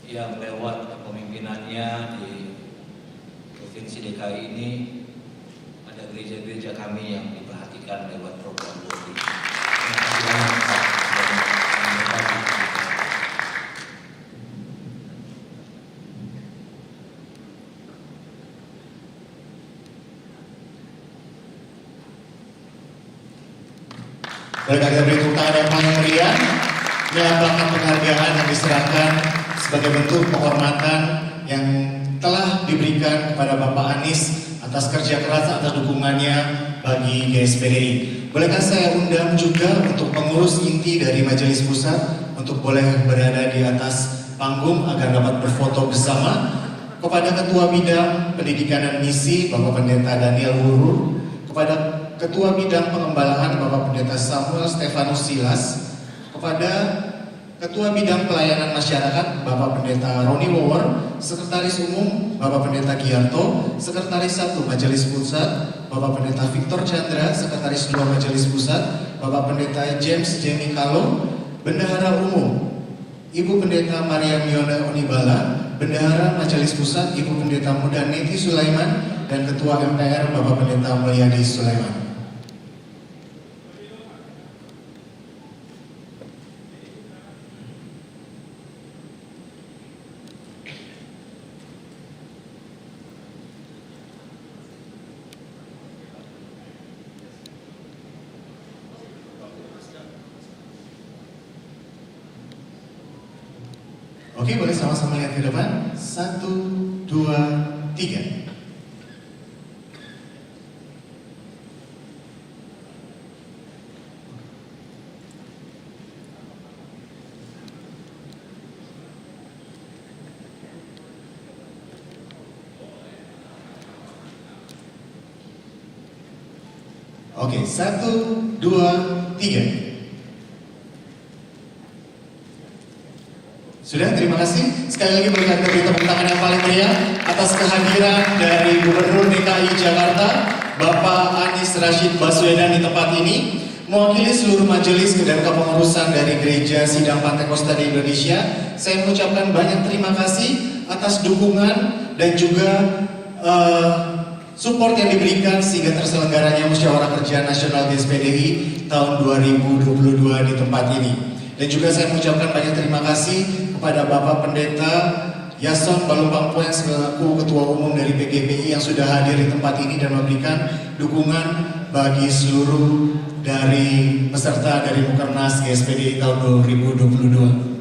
yang lewat kepemimpinannya di Provinsi DKI ini ada gereja-gereja kami yang diperhatikan lewat program LODI. Terima kasih banyak Pak. Bolehkah kita beri tepuk tangan yang paling meriah? Ini adalah plakat penghargaan yang diserahkan sebagai bentuk penghormatan yang telah diberikan kepada Bapak Anies atas kerja keras atau dukungannya bagi GSPDI. Bolehkah saya undang juga untuk pengurus inti dari Majelis Pusat untuk boleh berada di atas panggung agar dapat berfoto bersama. Kepada Ketua Bidang Pendidikan dan Misi Bapak Pendeta Daniel Wurur, kepada Ketua Bidang Pengembalaan Bapak Pendeta Samuel Stefanus Silas, kepada Ketua Bidang Pelayanan Masyarakat Bapak Pendeta Roni Wower, Sekretaris Umum Bapak Pendeta Giarto, Sekretaris 1 Majelis Pusat Bapak Pendeta Victor Chandra, Sekretaris 2 Majelis Pusat Bapak Pendeta James Jamie Kalo, Bendahara Umum Ibu Pendeta Maria Miona Onibala, Bendahara Majelis Pusat Ibu Pendeta Muda Neti Sulaiman, dan Ketua MPR Bapak Pendeta Mulyadi Sulaiman. Oke, boleh sama-sama lihat ke depan. 1, 2, 3. Oke, 1, 2, 3. Sudah, terima kasih. Sekali lagi berikan tepuk tangan yang paling meriah atas kehadiran dari Gubernur DKI Jakarta, Bapak Anies Rashid Baswedan di tempat ini. Mewakili seluruh majelis dan kepengurusan dari Gereja Sidang Pantai Kosta di Indonesia, saya mengucapkan banyak terima kasih atas dukungan dan juga support yang diberikan sehingga terselenggaranya Musyawarah Kerja Nasional GSPDI tahun 2022 di tempat ini. Dan juga saya mengucapkan banyak terima kasih kepada Bapak Pendeta Jason Balom Pampueng selaku Ketua Umum dari PGPI yang sudah hadir di tempat ini dan memberikan dukungan bagi seluruh dari peserta dari Mukernas GSPDI tahun 2022.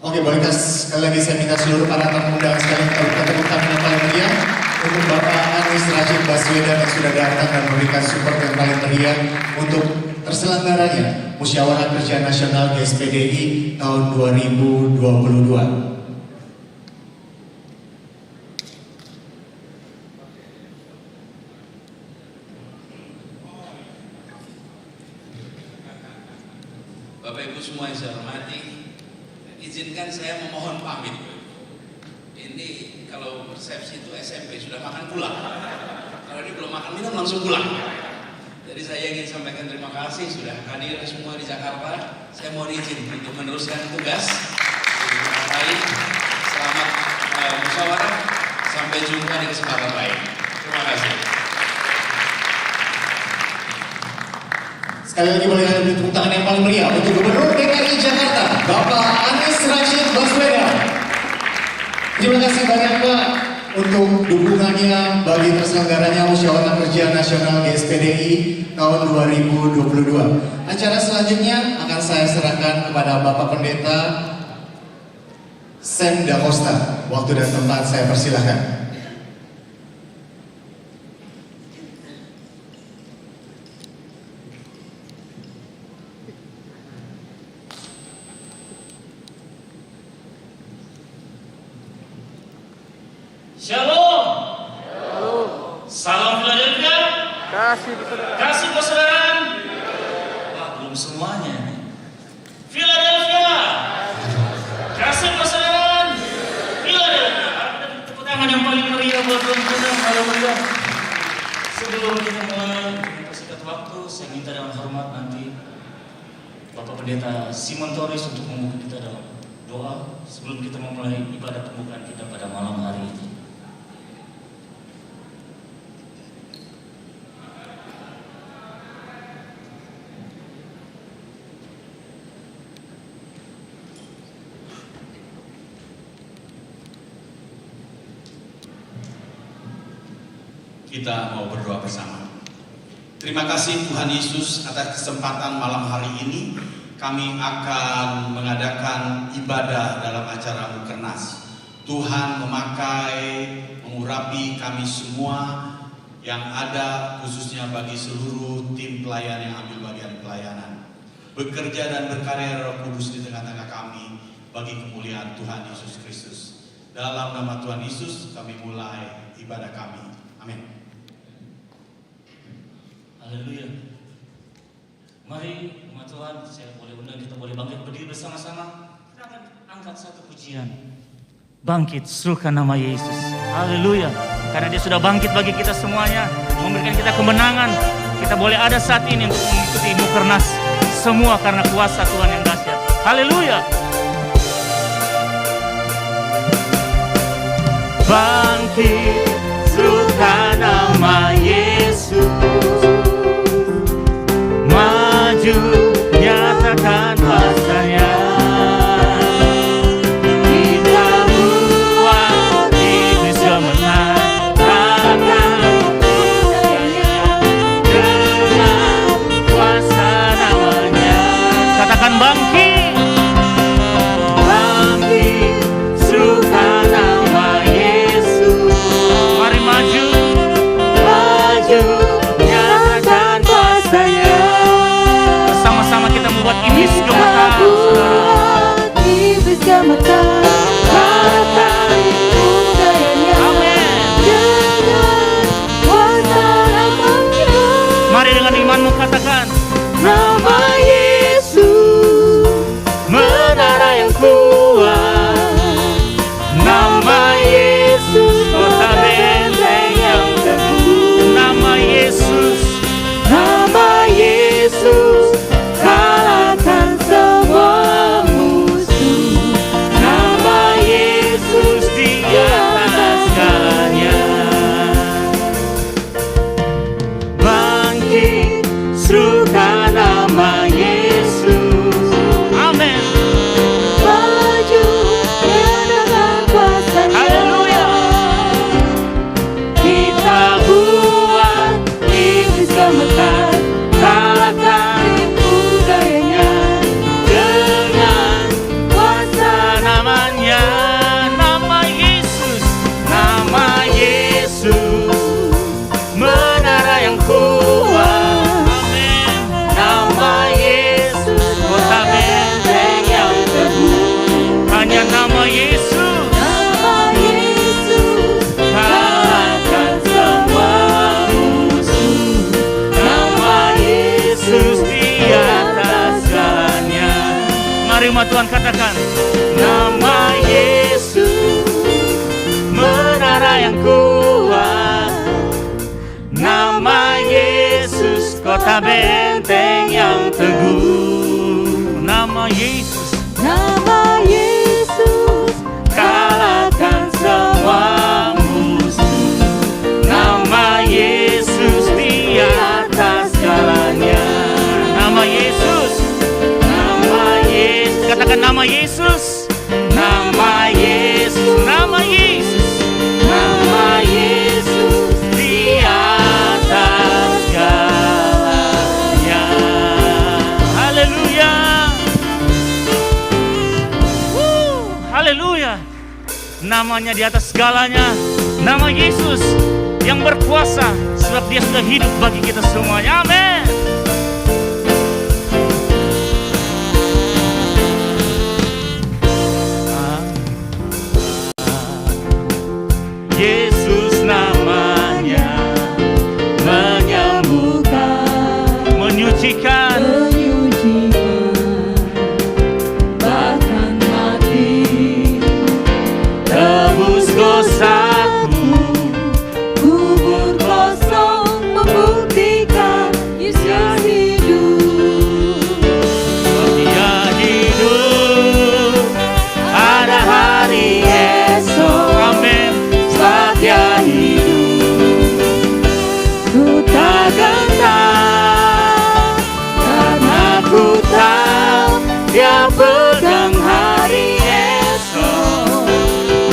Oke, bolehkah sekali lagi saya minta seluruh para tamu undangan sekalian kita berikan tepuk tangan yang paling meriah untuk Bapak Anies Rashid Baswedan yang sudah datang dan memberikan support yang paling meriah untuk terselenggaranya Musyawarah Kerja Nasional GSPDI tahun 2022. Bapak Ibu semua yang saya hormati, izinkan saya memohon pamit. Ini kalau persepsi itu SMP sudah makan pulang. Kalau ini belum makan minum langsung pulang. Jadi saya ingin sampaikan terima kasih sudah hadir semua di Jakarta. Saya mohon izin untuk meneruskan tugas. Terima kasih. Selamat musyawarah. Sampai jumpa di kesempatan lain. Terima kasih. Sekali lagi boleh ada tepuk tangan yang paling meriah untuk Gubernur DKI Jakarta, Bapak Anies Rashid Baswedan. Terima kasih banyak Pak untuk dukungannya bagi terselenggaranya Musyawarah Kerja Nasional GSPDI tahun 2022. Acara selanjutnya akan saya serahkan kepada Bapak Pendeta Sam Da Costa. Waktu dan tempat saya persilahkan. Shalom. Salam Philadelphia. Kasih persaudaraan. Wah, belum semuanya. Philadelphia. Kasih persaudaraan. Philadelphia. Ada tepuk tangan yang paling meriah buat Tuhan. Haleluya. Sebelum kita mulai, kita singkat waktu, saya minta dalam hormat nanti Bapak Pendeta Simon Torres untuk membuka kita dalam doa sebelum kita memulai ibadah pembukaan kita pada malam hari ini. Kita mau berdoa bersama. Terima kasih Tuhan Yesus atas kesempatan malam hari ini. Kami akan mengadakan ibadah dalam acara Mukernas. Tuhan memakai, mengurapi kami semua yang ada, khususnya bagi seluruh tim pelayan yang ambil bagian pelayanan. Bekerja dan berkarya Roh Kudus di tengah-tengah kami bagi kemuliaan Tuhan Yesus Kristus. Dalam nama Tuhan Yesus kami mulai ibadah kami. Amin. Haleluya. Mari umat Tuhan, saya boleh undang kita boleh bangkit berdiri bersama-sama. Kita akan angkat satu pujian. Bangkit, serukan nama Yesus. Haleluya. Karena dia sudah bangkit bagi kita semuanya, memberikan kita kemenangan. Kita boleh ada saat ini untuk mengikuti Mukernas. Semua karena kuasa Tuhan yang dahsyat. Haleluya. Bangkit, serukan nama Yesus. Maju, nyatakan kuasanya. Kita buat iblis gemetar. Dengan kuasa namanya. Katakan bangkit. Bangkit, serukan nama Yesus. Mari maju. Maju, nyatakan kuasanya. Sama-sama kita membuat iblis gemetar, saudara. Iblis gemetar, katakan budayanya. Amin. Dengan kuasa namanya. Mari dengan imanmu katakan Nama Yesus, menara yang kuat. Nama Yesus, kota benteng yang teguh. Nama Yesus, nama Yesus, kalahkan semua musuh. nama Yesus di atas segalanya. Bangkit, serukan nama firman Tuhan, katakan, nama Yesus menara yang kuat, nama Yesus kota benteng yang teguh, nama Yesus, Nama Yesus kalahkan semua musuh, nama Yesus di atas segalanya, nama Yesus, katakan nama Yesus, nama Yesus, nama Yesus, nama Yesus di atas segalanya. Haleluya. Haleluya. Namanya di atas segalanya, nama Yesus yang berkuasa, sebab dia sudah hidup bagi kita semuanya. Amin. Yesus namanya menyembuhkan, menyucikan, bahkan mati, tebus dosaku, kubur kosong membuktikan Yesus hidup. Dia hidup, ada hari esok. Amin. Dia hidup, ku tak gentar, karena ku tahu dia pegang hari esok.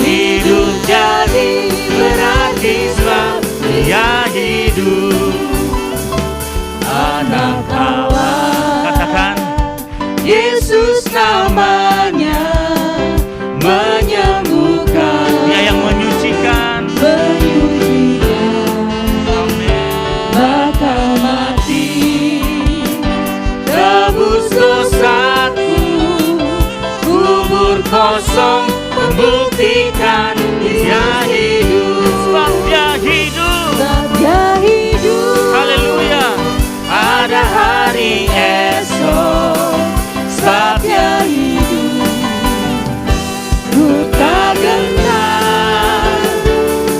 Hidup jadi berarti sebab dia hidup. Anak Allah, katakan Yesus namanya menyembuhkan, dia yang menyucikan, bakal mati, tebus dosaku, kubur kosong membuktikan dia hidup. Sebab dia hidup, haleluya. Ada hari esok, sebab dia hidup. Ku tak gentar,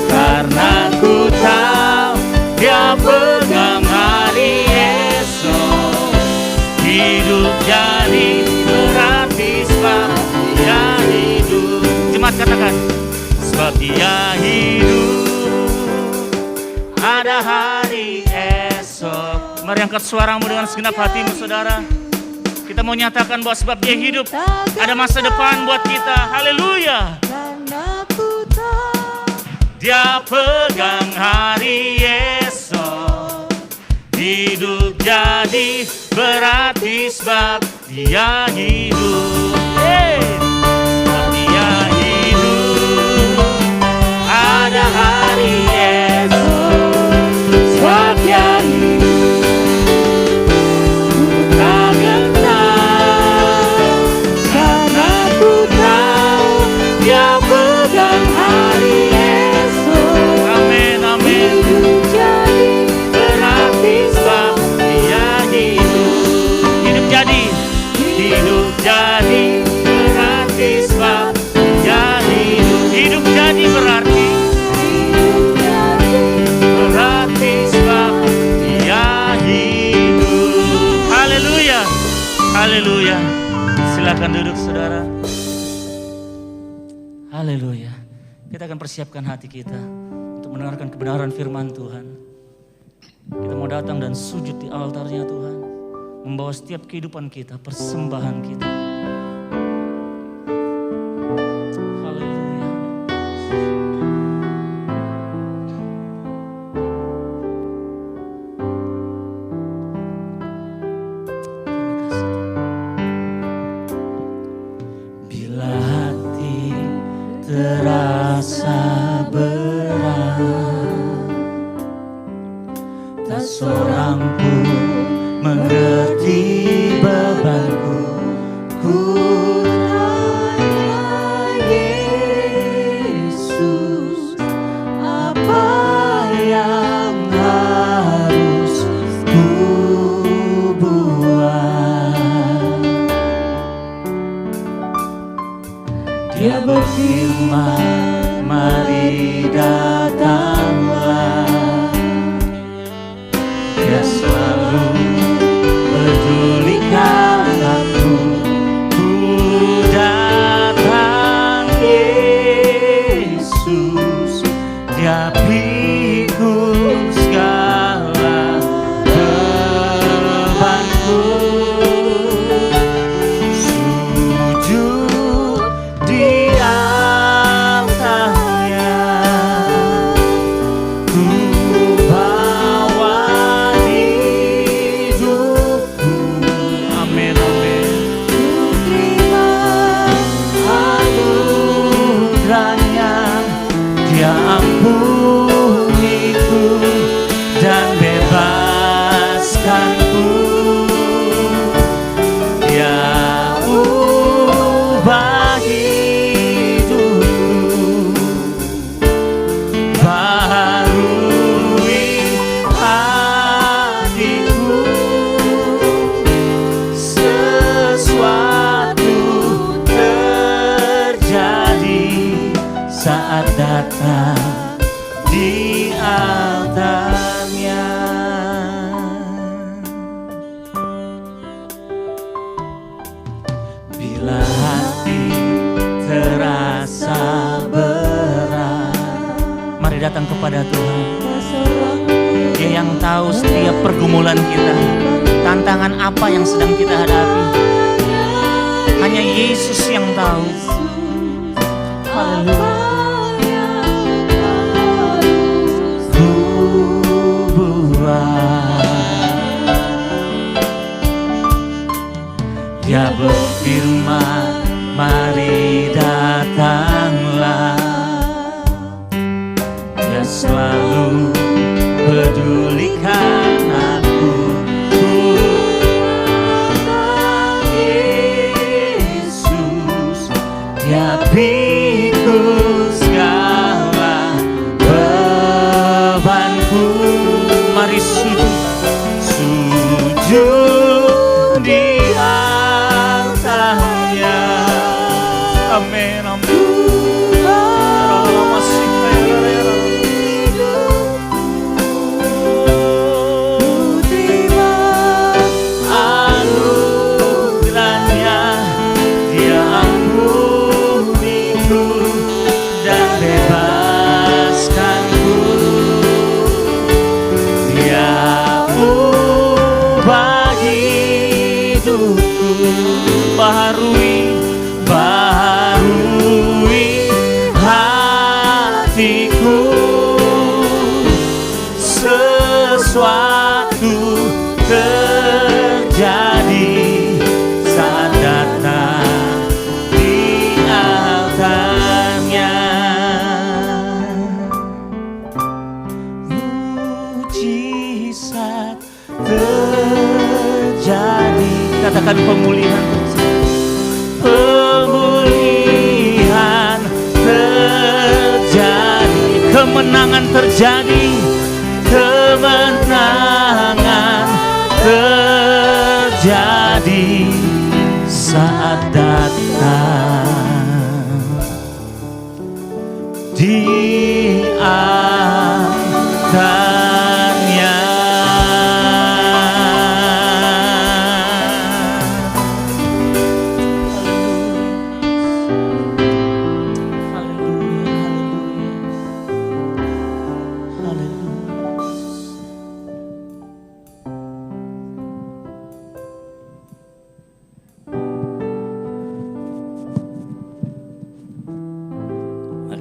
karena ku tahu dia pegang hari esok. Hidup jadi berarti sebab dia hidup. Jemaat katakan, sebab dia hidup, ada hari esok. Mari angkat suaramu dengan segenap hatimu, saudara. Kita mau nyatakan bahwa sebab dia hidup, ada masa depan buat kita. Haleluya. Dia pegang hari esok. Hidup jadi berarti sebab dia hidup. Sebab dia hidup, ada hari esok. Sebab dia hidup, tak gentar, karena ku tahu dia pegang hari esok. Amin, amin. Hidup jadi berarti sebab dia hidup. Hidup jadi berarti sebab dia hidup. Hidup jadi berarti sebab dia hidup. Haleluya, haleluya. Silakan duduk, saudara. Haleluya. Kita akan persiapkan hati kita untuk mendengarkan kebenaran firman Tuhan. Kita mau datang dan sujud di altarnya Tuhan, membawa setiap kehidupan kita, persembahan kita. Haleluya. Bila hati terasa berat, tak seorang pun mengerti bebanku. Ku tanya Yesus, apa yang harus ku buat bebaskanku, Dia ubah hidupku, baharui hatiku, sesuatu terjadi saat datang di altarnya. Bila hati terasa berat, mari datang kepada Tuhan. Dia yang tahu setiap pergumulan kita, tantangan apa yang sedang kita hadapi. Hanya Yesus yang tahu. Haleluya. Dia berfirman, mari datanglah. Dia selalu pedulikan aku. Yesus, Dia pikul segala bebanku. Mari sujud di altarnya. Amin, amin. Anugerahnya Dia ampuniku dan bebaskanku. Dia ubah hidupku, baharui hatiku, sesuatu terjadi saat datang di altarnya. Mujizat terjadi, katakan pemulihan terjadi. Pemulihan terjadi, kemenangan terjadi, kemenangan terjadi saat datang di altarnya.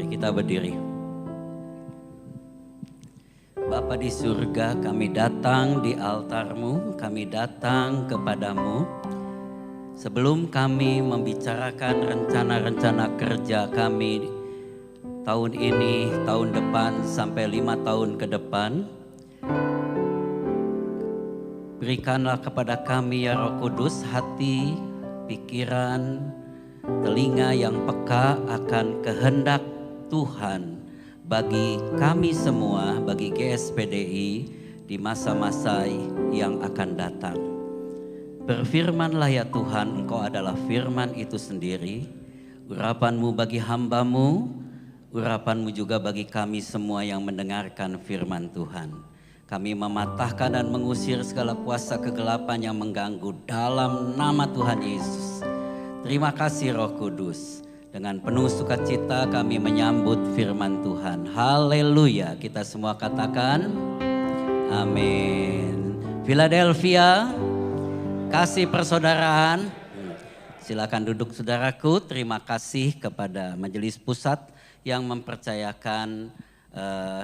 Kita berdiri. Bapa di surga, kami datang di altar-Mu, kami datang kepadamu. Sebelum kami membicarakan rencana-rencana kerja kami tahun ini, tahun depan, sampai 5 tahun ke depan, berikanlah kepada kami ya Roh Kudus hati, pikiran, telinga yang peka akan kehendak Tuhan bagi kami semua, bagi GSPDI di masa-masa yang akan datang. Berfirmanlah ya Tuhan, Engkau adalah firman itu sendiri. Urapan-Mu bagi hamba-Mu, urapan-Mu juga bagi kami semua yang mendengarkan firman Tuhan. Kami mematahkan dan mengusir segala kuasa kegelapan yang mengganggu dalam nama Tuhan Yesus. Terima kasih Roh Kudus. Dengan penuh sukacita kami menyambut firman Tuhan. Haleluya. Kita semua katakan amin. Philadelphia, kasih persaudaraan. Silakan duduk saudaraku. Terima kasih kepada Majelis Pusat yang mempercayakan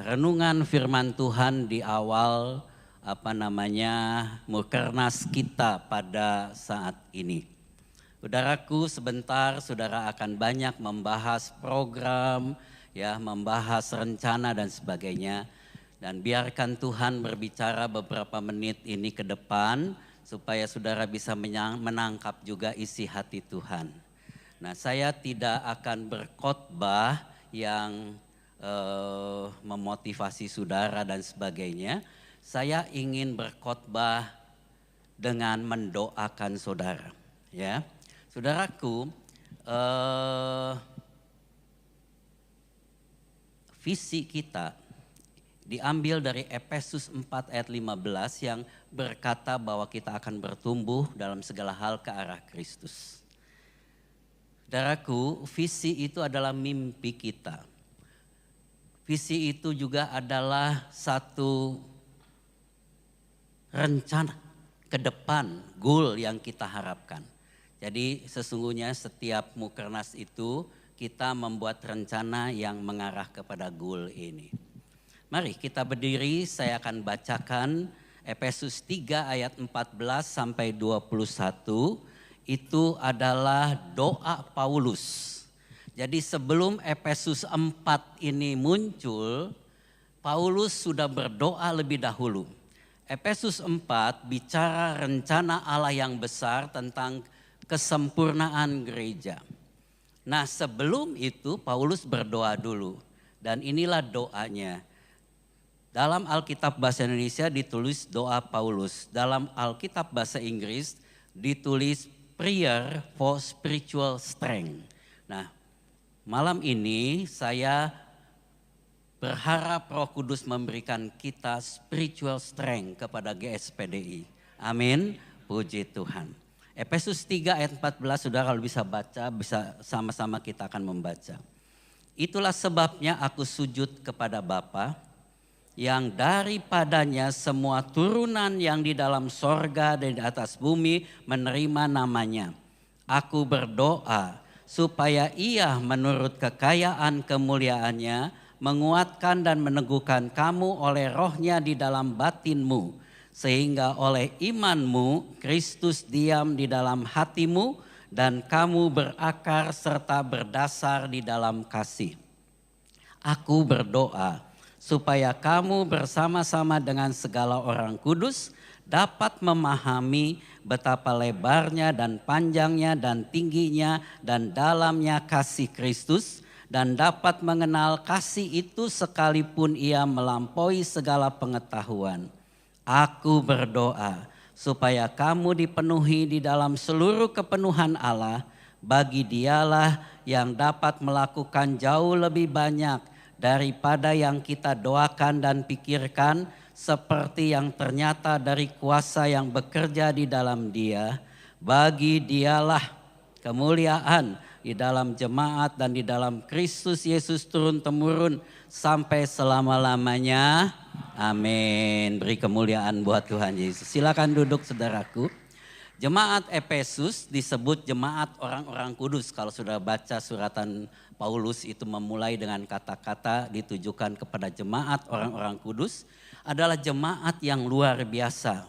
renungan firman Tuhan di awal Mukernas kita pada saat ini. Saudaraku, sebentar saudara akan banyak membahas program, ya, membahas rencana dan sebagainya. Dan biarkan Tuhan berbicara beberapa menit ini ke depan supaya saudara bisa menangkap juga isi hati Tuhan. Nah, saya tidak akan berkhotbah yang memotivasi saudara dan sebagainya. Saya ingin berkhotbah dengan mendoakan saudara. Ya, saudaraku, visi kita diambil dari Efesus 4 ayat 15 yang berkata bahwa kita akan bertumbuh dalam segala hal ke arah Kristus. Saudaraku, visi itu adalah mimpi kita. Visi itu juga adalah satu rencana ke depan, goal yang kita harapkan. Jadi sesungguhnya setiap Mukernas itu kita membuat rencana yang mengarah kepada goal ini. Mari kita berdiri, saya akan bacakan Efesus 3 ayat 14 sampai 21. Itu adalah doa Paulus. Jadi sebelum Efesus 4 ini muncul, Paulus sudah berdoa lebih dahulu. Efesus 4 bicara rencana Allah yang besar tentang kesempurnaan gereja. Nah, sebelum itu Paulus berdoa dulu. Dan inilah doanya. Dalam Alkitab bahasa Indonesia ditulis doa Paulus. Dalam Alkitab bahasa Inggris ditulis prayer for spiritual strength. Nah, malam ini saya berharap Roh Kudus memberikan kita spiritual strength kepada GSPDI. Amin. Puji Tuhan. Efesus 3 ayat 14, saudara kalau bisa baca, bisa sama-sama kita akan membaca. Itulah sebabnya aku sujud kepada Bapa, yang daripadanya semua turunan yang di dalam sorga dan di atas bumi menerima namanya. Aku berdoa supaya ia menurut kekayaan kemuliaannya menguatkan dan meneguhkan kamu oleh rohnya di dalam batinmu. Sehingga oleh imanmu Kristus diam di dalam hatimu dan kamu berakar serta berdasar di dalam kasih. Aku berdoa supaya kamu bersama-sama dengan segala orang kudus dapat memahami betapa lebarnya dan panjangnya dan tingginya dan dalamnya kasih Kristus dan dapat mengenal kasih itu sekalipun ia melampaui segala pengetahuan. Aku berdoa supaya kamu dipenuhi di dalam seluruh kepenuhan Allah, bagi Dialah yang dapat melakukan jauh lebih banyak daripada yang kita doakan dan pikirkan, seperti yang ternyata dari kuasa yang bekerja di dalam Dia. Bagi Dialah kemuliaan di dalam jemaat dan di dalam Kristus Yesus turun-temurun sampai selama-lamanya. Amin. Beri kemuliaan buat Tuhan Yesus. Silakan duduk saudaraku. Jemaat Efesus disebut jemaat orang-orang kudus. Kalau sudah baca suratan Paulus itu memulai dengan kata-kata ditujukan kepada jemaat orang-orang kudus. Adalah jemaat yang luar biasa.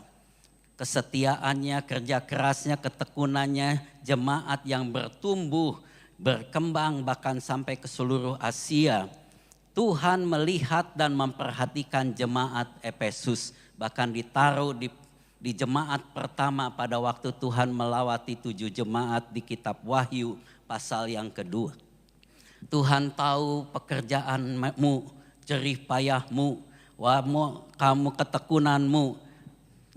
Kesetiaannya, kerja kerasnya, ketekunannya, jemaat yang bertumbuh, berkembang bahkan sampai ke seluruh Asia. Tuhan melihat dan memperhatikan jemaat Efesus. Bahkan ditaruh di jemaat pertama pada waktu Tuhan melawati 7 jemaat di kitab Wahyu pasal yang kedua. Tuhan tahu pekerjaanmu, jerih payahmu, kamu ketekunanmu.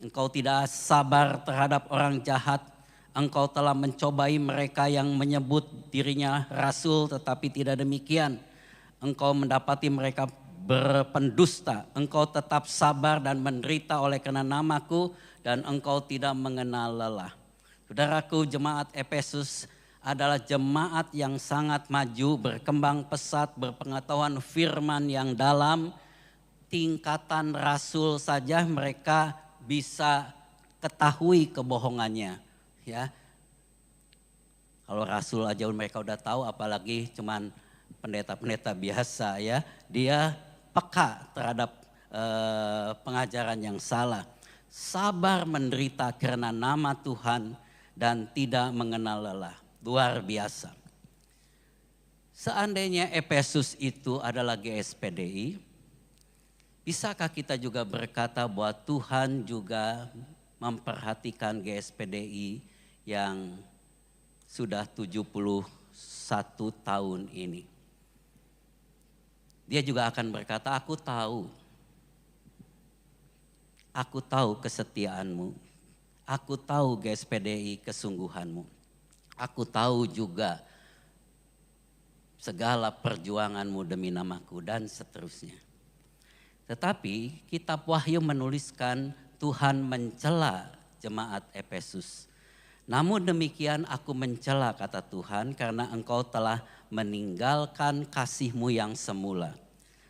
Engkau tidak sabar terhadap orang jahat. Engkau telah mencobai mereka yang menyebut dirinya rasul tetapi tidak demikian. Engkau mendapati mereka berpendusta. Engkau tetap sabar dan menderita oleh karena namaku dan engkau tidak mengenal lelah. Saudaraku, jemaat Efesus adalah jemaat yang sangat maju, berkembang pesat, berpengetahuan firman yang dalam. Tingkatan rasul saja mereka bisa ketahui kebohongannya. Ya, kalau rasul aja mereka udah tahu, apalagi cuman pendeta-pendeta biasa ya. Dia peka terhadap pengajaran yang salah. Sabar menderita karena nama Tuhan dan tidak mengenal lelah. Luar biasa. Seandainya Efesus itu adalah GSPDI, Bisakah kita juga berkata bahwa Tuhan juga memperhatikan GSPDI yang sudah 71 tahun ini. Dia juga akan berkata, aku tahu kesetiaanmu, aku tahu GSPDI kesungguhanmu, aku tahu juga segala perjuanganmu demi namaku dan seterusnya. Tetapi kitab Wahyu menuliskan Tuhan mencela jemaat Efesus. Namun demikian aku mencela, kata Tuhan, karena engkau telah meninggalkan kasihmu yang semula.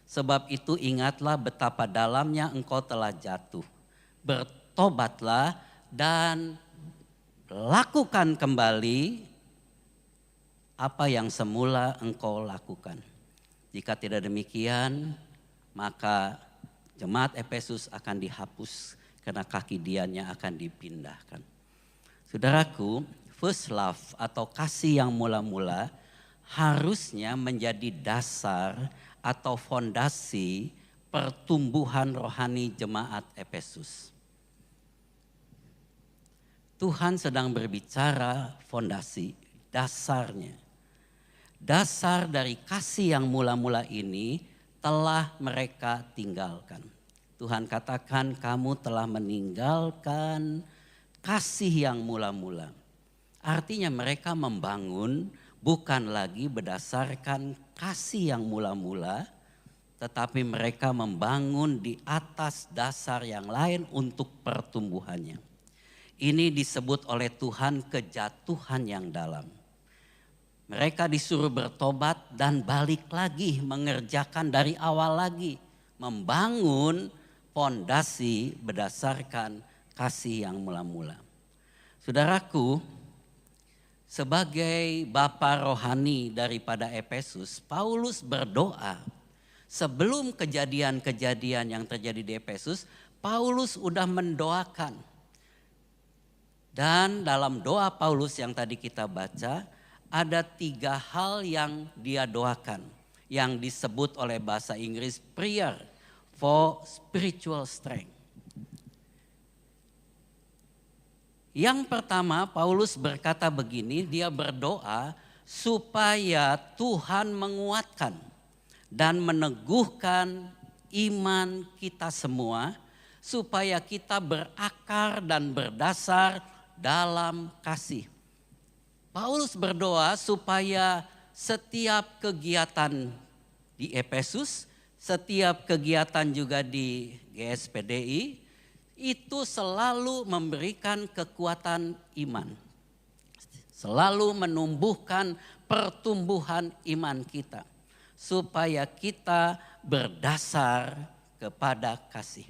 Sebab itu ingatlah betapa dalamnya engkau telah jatuh. Bertobatlah dan lakukan kembali apa yang semula engkau lakukan. Jika tidak demikian, maka jemaat Efesus akan dihapus karena kaki diannya akan dipindahkan. Saudaraku, first love atau kasih yang mula-mula harusnya menjadi dasar atau fondasi pertumbuhan rohani jemaat Efesus. Tuhan sedang berbicara fondasi, dasarnya. Dasar dari kasih yang mula-mula ini telah mereka tinggalkan. Tuhan katakan kamu telah meninggalkan kasih yang mula-mula. Artinya mereka membangun bukan lagi berdasarkan kasih yang mula-mula, tetapi mereka membangun di atas dasar yang lain untuk pertumbuhannya. Ini disebut oleh Tuhan kejatuhan yang dalam. Mereka disuruh bertobat dan balik lagi mengerjakan dari awal lagi. Membangun fondasi berdasarkan kasih yang mula-mula. Saudaraku, sebagai bapa rohani daripada Efesus, Paulus berdoa. Sebelum kejadian-kejadian yang terjadi di Efesus, Paulus sudah mendoakan. Dan dalam doa Paulus yang tadi kita baca, ada 3 hal yang dia doakan. Yang disebut oleh bahasa Inggris prayer for spiritual strength. Yang pertama, Paulus berkata begini, dia berdoa supaya Tuhan menguatkan dan meneguhkan iman kita semua, supaya kita berakar dan berdasar dalam kasih. Paulus berdoa supaya setiap kegiatan di Efesus, setiap kegiatan juga di GSPDI, itu selalu memberikan kekuatan iman. Selalu menumbuhkan pertumbuhan iman kita. Supaya kita berdasar kepada kasih.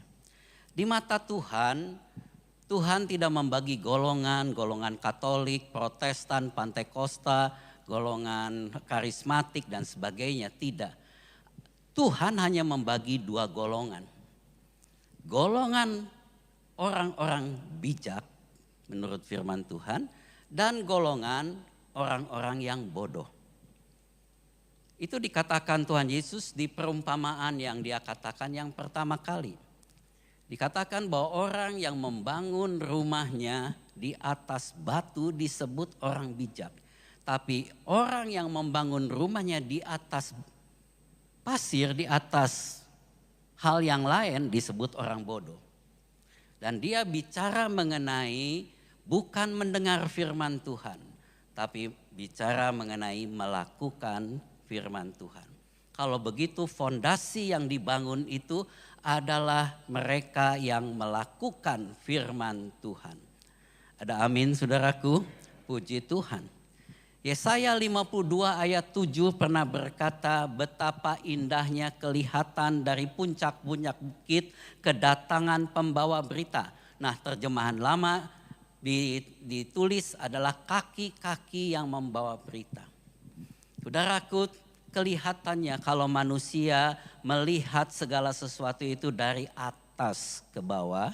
Di mata Tuhan, Tuhan tidak membagi golongan Katolik, Protestan, Pantekosta, golongan karismatik dan sebagainya. Tidak. Tuhan hanya membagi 2 golongan. Golongan orang-orang bijak menurut firman Tuhan dan golongan orang-orang yang bodoh. Itu dikatakan Tuhan Yesus di perumpamaan yang dia katakan yang pertama kali. Dikatakan bahwa orang yang membangun rumahnya di atas batu disebut orang bijak. Tapi orang yang membangun rumahnya di atas pasir, di atas hal yang lain disebut orang bodoh. Dan dia bicara mengenai bukan mendengar firman Tuhan, tapi bicara mengenai melakukan firman Tuhan. Kalau begitu fondasi yang dibangun itu adalah mereka yang melakukan firman Tuhan. Ada amin saudaraku, puji Tuhan. Yesaya 52 ayat 7 pernah berkata betapa indahnya kelihatan dari puncak-puncak bukit kedatangan pembawa berita. Nah terjemahan lama ditulis adalah kaki-kaki yang membawa berita. Saudaraku, kelihatannya kalau manusia melihat segala sesuatu itu dari atas ke bawah,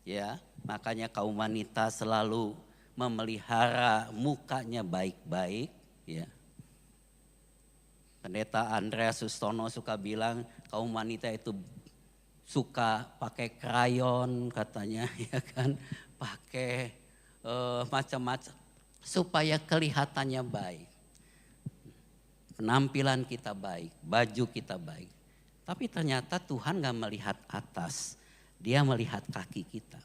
ya, makanya kaum wanita selalu memelihara mukanya baik-baik, ya. Pendeta Andreas Sustono suka bilang kaum wanita itu suka pakai krayon katanya, ya kan, pakai macam-macam supaya kelihatannya baik. Penampilan kita baik, baju kita baik. Tapi ternyata Tuhan gak melihat atas, Dia melihat kaki kita.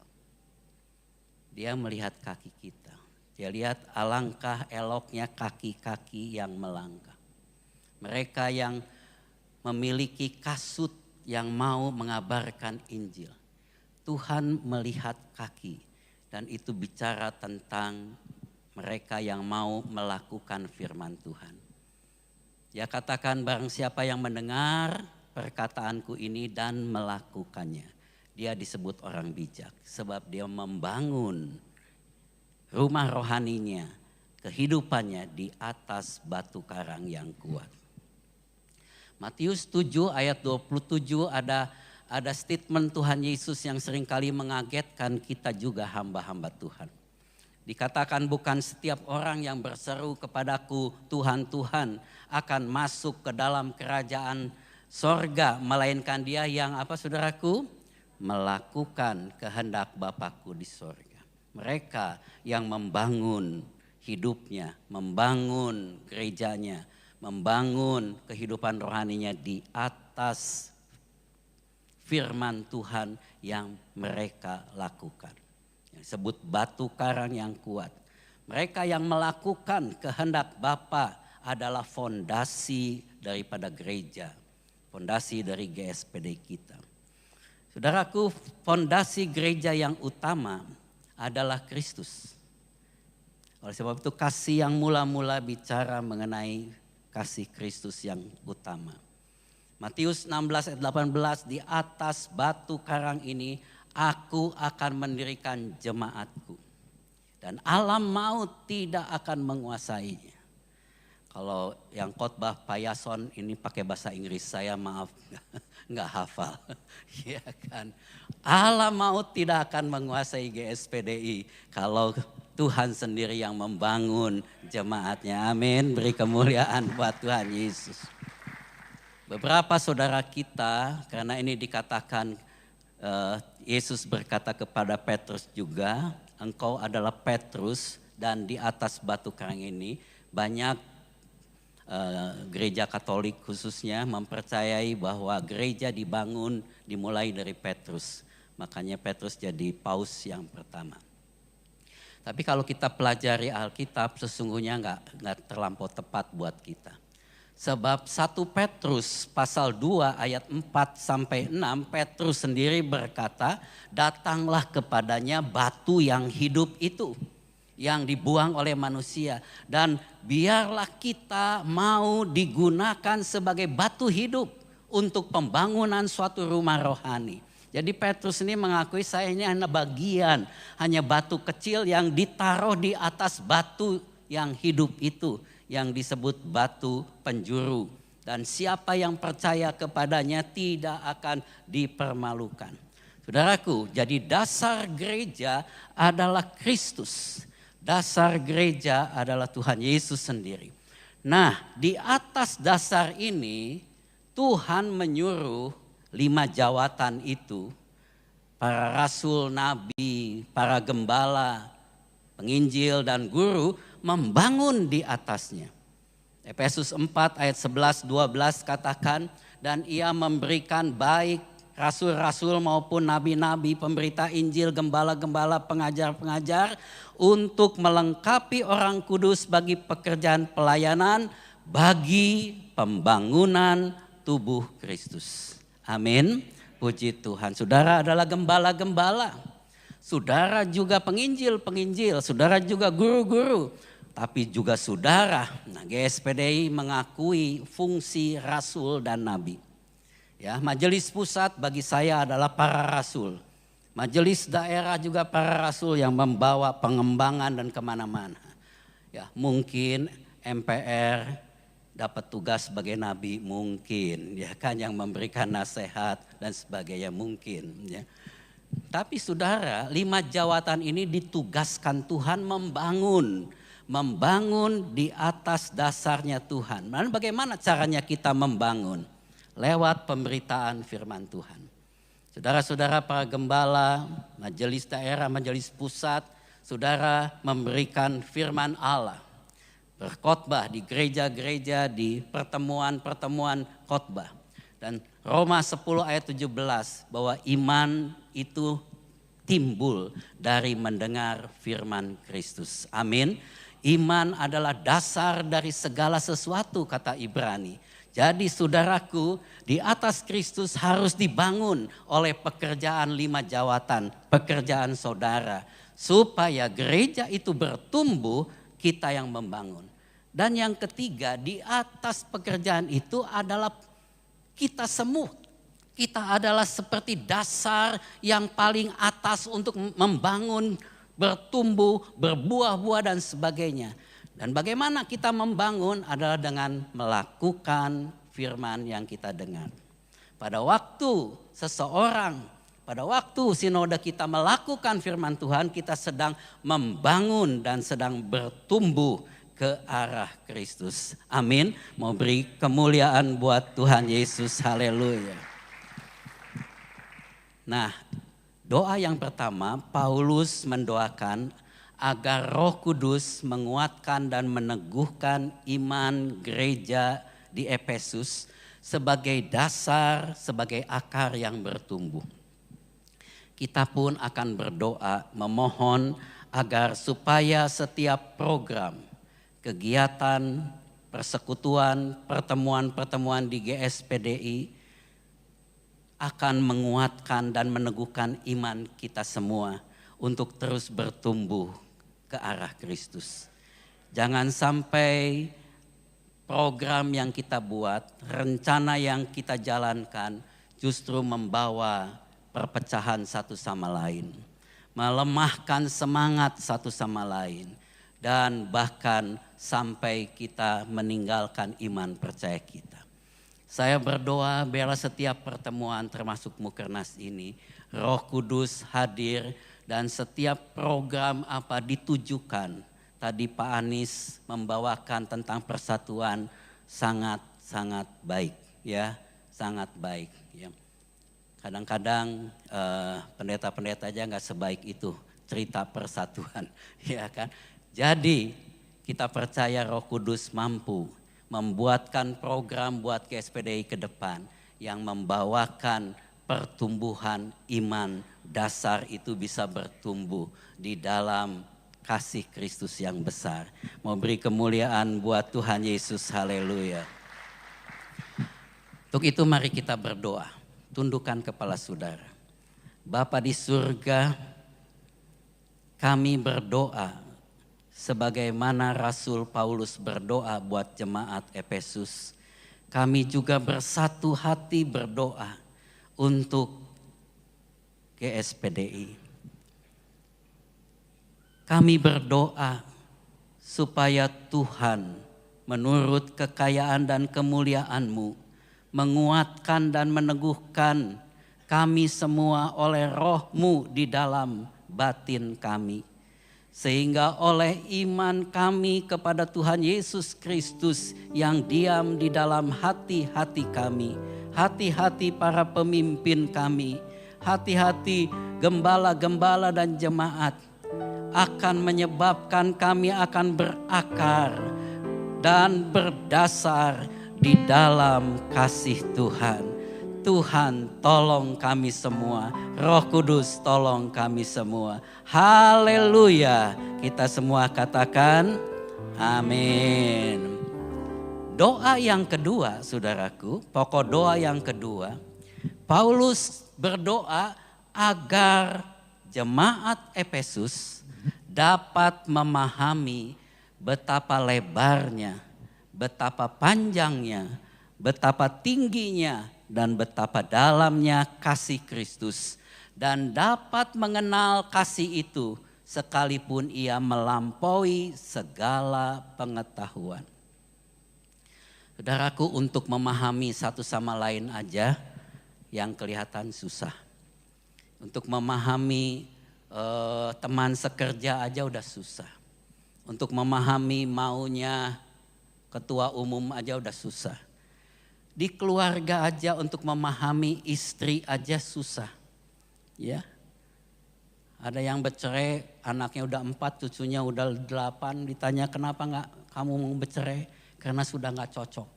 Dia melihat kaki kita. Dia lihat alangkah eloknya kaki-kaki yang melangkah. Mereka yang memiliki kasut yang mau mengabarkan Injil. Tuhan melihat kaki dan itu bicara tentang mereka yang mau melakukan firman Tuhan. Dia katakan barang siapa yang mendengar perkataanku ini dan melakukannya. Dia disebut orang bijak sebab dia membangun rumah rohaninya, kehidupannya di atas batu karang yang kuat. Matius 7 ayat 27 ada statement Tuhan Yesus yang seringkali mengagetkan kita juga hamba-hamba Tuhan. Dikatakan bukan setiap orang yang berseru kepadaku Tuhan, Tuhan akan masuk ke dalam kerajaan sorga. Melainkan dia yang apa saudaraku? Melakukan kehendak Bapakku di sorga. Mereka yang membangun hidupnya, membangun gerejanya, membangun kehidupan rohaninya di atas firman Tuhan yang mereka lakukan. Disebut batu karang yang kuat. Mereka yang melakukan kehendak Bapa adalah fondasi daripada gereja. Fondasi dari GSPD kita. Saudaraku, fondasi gereja yang utama adalah Kristus. Oleh sebab itu kasih yang mula-mula bicara mengenai kasih Kristus yang utama. Matius 16 ayat 18, di atas batu karang ini aku akan mendirikan jemaatku. Dan alam maut tidak akan menguasainya. Kalau yang khotbah Pak Yason ini pakai bahasa Inggris, saya maaf nggak hafal. Ya kan. Alam maut tidak akan menguasai GSPDI kalau Tuhan sendiri yang membangun jemaatnya. Amin. Beri kemuliaan buat Tuhan Yesus. Beberapa saudara kita, karena ini dikatakan Yesus berkata kepada Petrus juga, engkau adalah Petrus dan di atas batu karang ini banyak gereja Katolik khususnya mempercayai bahwa gereja dibangun dimulai dari Petrus. Makanya Petrus jadi paus yang pertama. Tapi kalau kita pelajari Alkitab sesungguhnya nggak terlampau tepat buat kita. Sebab 1 Petrus pasal 2 ayat 4 sampai 6 Petrus sendiri berkata, datanglah kepadanya batu yang hidup itu yang dibuang oleh manusia dan biarlah kita mau digunakan sebagai batu hidup untuk pembangunan suatu rumah rohani. Jadi Petrus ini mengakui saya ini hanya bagian, hanya batu kecil yang ditaruh di atas batu yang hidup itu, yang disebut batu penjuru. Dan siapa yang percaya kepadanya tidak akan dipermalukan. Saudaraku, jadi dasar gereja adalah Kristus. Dasar gereja adalah Tuhan Yesus sendiri. Nah, di atas dasar ini Tuhan menyuruh 5 jawatan itu, para rasul, nabi, para gembala, penginjil dan guru membangun di atasnya. Efesus 4 ayat 11-12 katakan, dan ia memberikan baik rasul-rasul maupun nabi-nabi, pemberita Injil, gembala-gembala, pengajar-pengajar untuk melengkapi orang kudus bagi pekerjaan pelayanan, bagi pembangunan tubuh Kristus. Amin. Puji Tuhan. Saudara adalah gembala-gembala. Saudara juga penginjil-penginjil. Saudara juga guru-guru. Tapi juga saudara. Nah, GSPDI mengakui fungsi rasul dan nabi. Ya, majelis pusat bagi saya adalah para rasul. Majelis daerah juga para rasul yang membawa pengembangan dan kemana-mana. Ya, mungkin MPR dapat tugas sebagai nabi mungkin, ya kan, yang memberikan nasihat dan sebagainya mungkin, ya. Tapi saudara, 5 jawatan ini ditugaskan Tuhan membangun di atas dasarnya Tuhan. Dan bagaimana caranya kita membangun? Lewat pemberitaan firman Tuhan. Saudara-saudara para gembala, majelis daerah, majelis pusat, saudara memberikan firman Allah. Berkhotbah di gereja-gereja, di pertemuan-pertemuan khotbah. Dan Roma 10 ayat 17 bahwa iman itu timbul dari mendengar firman Kristus. Amin. Iman adalah dasar dari segala sesuatu kata Ibrani. Jadi saudaraku, di atas Kristus harus dibangun oleh pekerjaan 5 jawatan, pekerjaan saudara. Supaya gereja itu bertumbuh, kita yang membangun. Dan yang ketiga, di atas pekerjaan itu adalah kita semua. Kita adalah seperti dasar yang paling atas untuk membangun, bertumbuh, berbuah-buah dan sebagainya. Dan bagaimana kita membangun adalah dengan melakukan firman yang kita dengar. Pada waktu pada waktu sinode kita melakukan firman Tuhan, kita sedang membangun dan sedang bertumbuh ke arah Kristus. Amin. Mau beri kemuliaan buat Tuhan Yesus. Haleluya. Nah, doa yang pertama, Paulus mendoakan agar Roh Kudus menguatkan dan meneguhkan iman gereja di Efesus sebagai dasar, sebagai akar yang bertumbuh. Kita pun akan berdoa memohon agar supaya setiap program, kegiatan, persekutuan, pertemuan-pertemuan di GSPDI akan menguatkan dan meneguhkan iman kita semua untuk terus bertumbuh ke arah Kristus. Jangan sampai program yang kita buat, rencana yang kita jalankan justru membawa perpecahan satu sama lain. Melemahkan semangat satu sama lain. Dan bahkan sampai kita meninggalkan iman percaya kita. Saya berdoa biarlah setiap pertemuan termasuk Mukernas ini, Roh Kudus hadir dan setiap program apa ditujukan. Tadi Pak Anies membawakan tentang persatuan sangat baik ya, sangat baik ya. Kadang-kadang pendeta-pendeta aja nggak sebaik itu cerita persatuan ya kan. Jadi kita percaya Roh Kudus mampu membuatkan program buat GSPDI ke depan yang membawakan pertumbuhan iman dasar itu bisa bertumbuh di dalam kasih Kristus yang besar. Mau beri kemuliaan buat Tuhan Yesus, haleluya. Untuk itu mari kita berdoa, tundukkan kepala saudara. Bapa di surga, kami berdoa sebagaimana Rasul Paulus berdoa buat jemaat Efesus. Kami juga bersatu hati berdoa untuk GSPDI. Kami berdoa supaya Tuhan menurut kekayaan dan kemuliaan-Mu menguatkan dan meneguhkan kami semua oleh Roh-Mu di dalam batin kami. Sehingga oleh iman kami kepada Tuhan Yesus Kristus yang diam di dalam hati-hati kami, hati-hati para pemimpin kami, hati-hati gembala-gembala dan jemaat akan menyebabkan kami akan berakar dan berdasar di dalam kasih Tuhan. Tuhan tolong kami semua, Roh Kudus tolong kami semua. Haleluya, kita semua katakan amin. Doa yang kedua saudaraku, pokok doa yang kedua, Paulus berdoa agar jemaat Efesus dapat memahami betapa lebarnya, betapa panjangnya, betapa tingginya, dan betapa dalamnya kasih Kristus. Dan dapat mengenal kasih itu sekalipun ia melampaui segala pengetahuan. Saudaraku, untuk memahami satu sama lain aja yang kelihatan susah. Untuk memahami teman sekerja aja udah susah. Untuk memahami maunya ketua umum aja udah susah. Di keluarga aja untuk memahami istri aja susah. Ya. Ada yang bercerai, anaknya udah 4, cucunya udah 8, ditanya kenapa nggak kamu mau bercerai? Karena sudah nggak cocok.